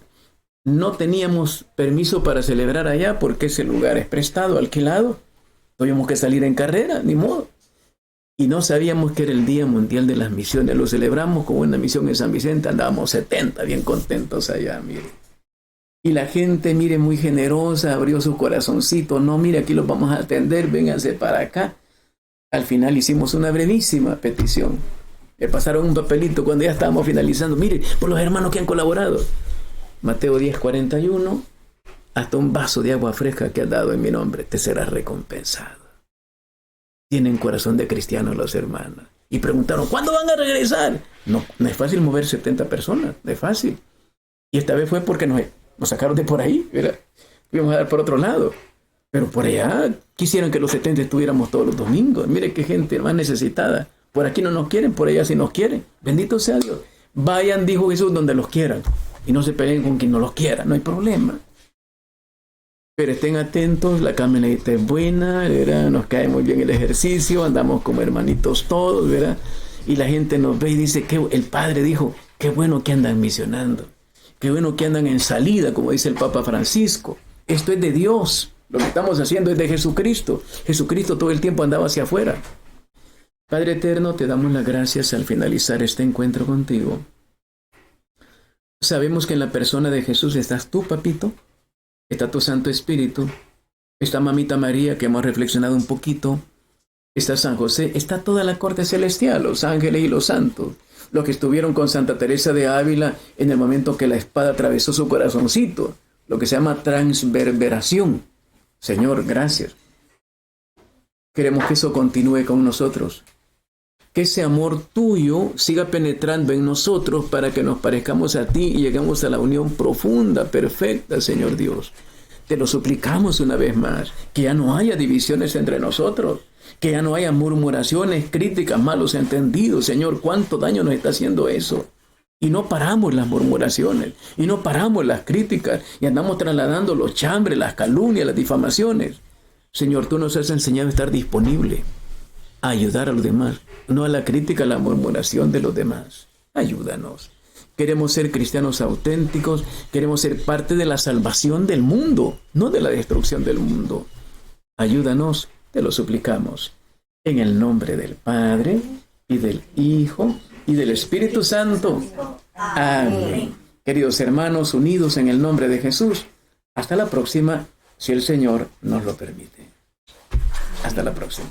No teníamos permiso para celebrar allá porque ese lugar es prestado, alquilado. Tuvimos que salir en carrera, ni modo. Y no sabíamos que era el Día Mundial de las Misiones. Lo celebramos como una misión en San Vicente. Andábamos 70, bien contentos allá, mire. Y la gente, mire, muy generosa, abrió su corazoncito. No, mire, aquí los vamos a atender, vénganse para acá. Al final hicimos una brevísima petición. Le pasaron un papelito cuando ya estábamos finalizando. Mire, por los hermanos que han colaborado. Mateo 10:41, hasta un vaso de agua fresca que has dado en mi nombre te será recompensado. Tienen corazón de cristianos los hermanos. Y preguntaron, ¿cuándo van a regresar? No es fácil mover 70 personas, no es fácil. Y esta vez fue porque nos sacaron de por ahí, ¿verdad? Íbamos a dar por otro lado. Pero por allá quisieron que los 70 estuviéramos todos los domingos. Mire qué gente más necesitada. Por aquí no nos quieren, por allá sí nos quieren. Bendito sea Dios. Vayan, dijo Jesús, donde los quieran. Y no se peleen con quien no los quiera, no hay problema. Pero estén atentos, la caminata es buena, ¿verdad? Nos cae muy bien el ejercicio, andamos como hermanitos todos, ¿verdad? Y la gente nos ve y dice, que el Padre dijo, qué bueno que andan misionando, qué bueno que andan en salida, como dice el Papa Francisco. Esto es de Dios, lo que estamos haciendo es de Jesucristo. Jesucristo todo el tiempo andaba hacia afuera. Padre eterno, te damos las gracias al finalizar este encuentro contigo. Sabemos que en la persona de Jesús estás tú, papito, está tu Santo Espíritu, está Mamita María, que hemos reflexionado un poquito, está San José, está toda la corte celestial, los ángeles y los santos, los que estuvieron con Santa Teresa de Ávila en el momento que la espada atravesó su corazoncito, lo que se llama transverberación. Señor, gracias. Queremos que eso continúe con nosotros. Que ese amor tuyo siga penetrando en nosotros para que nos parezcamos a ti y lleguemos a la unión profunda, perfecta, Señor Dios. Te lo suplicamos una vez más, que ya no haya divisiones entre nosotros, que ya no haya murmuraciones, críticas, malos entendidos. Señor, cuánto daño nos está haciendo eso. Y no paramos las murmuraciones, y no paramos las críticas, y andamos trasladando los chambres, las calumnias, las difamaciones. Señor, tú nos has enseñado a estar disponible, a ayudar a los demás, no a la crítica, a la murmuración de los demás. Ayúdanos. Queremos ser cristianos auténticos, queremos ser parte de la salvación del mundo, no de la destrucción del mundo. Ayúdanos, te lo suplicamos. En el nombre del Padre, y del Hijo, y del Espíritu Santo. Amén. Queridos hermanos, unidos en el nombre de Jesús, hasta la próxima, si el Señor nos lo permite. Hasta la próxima.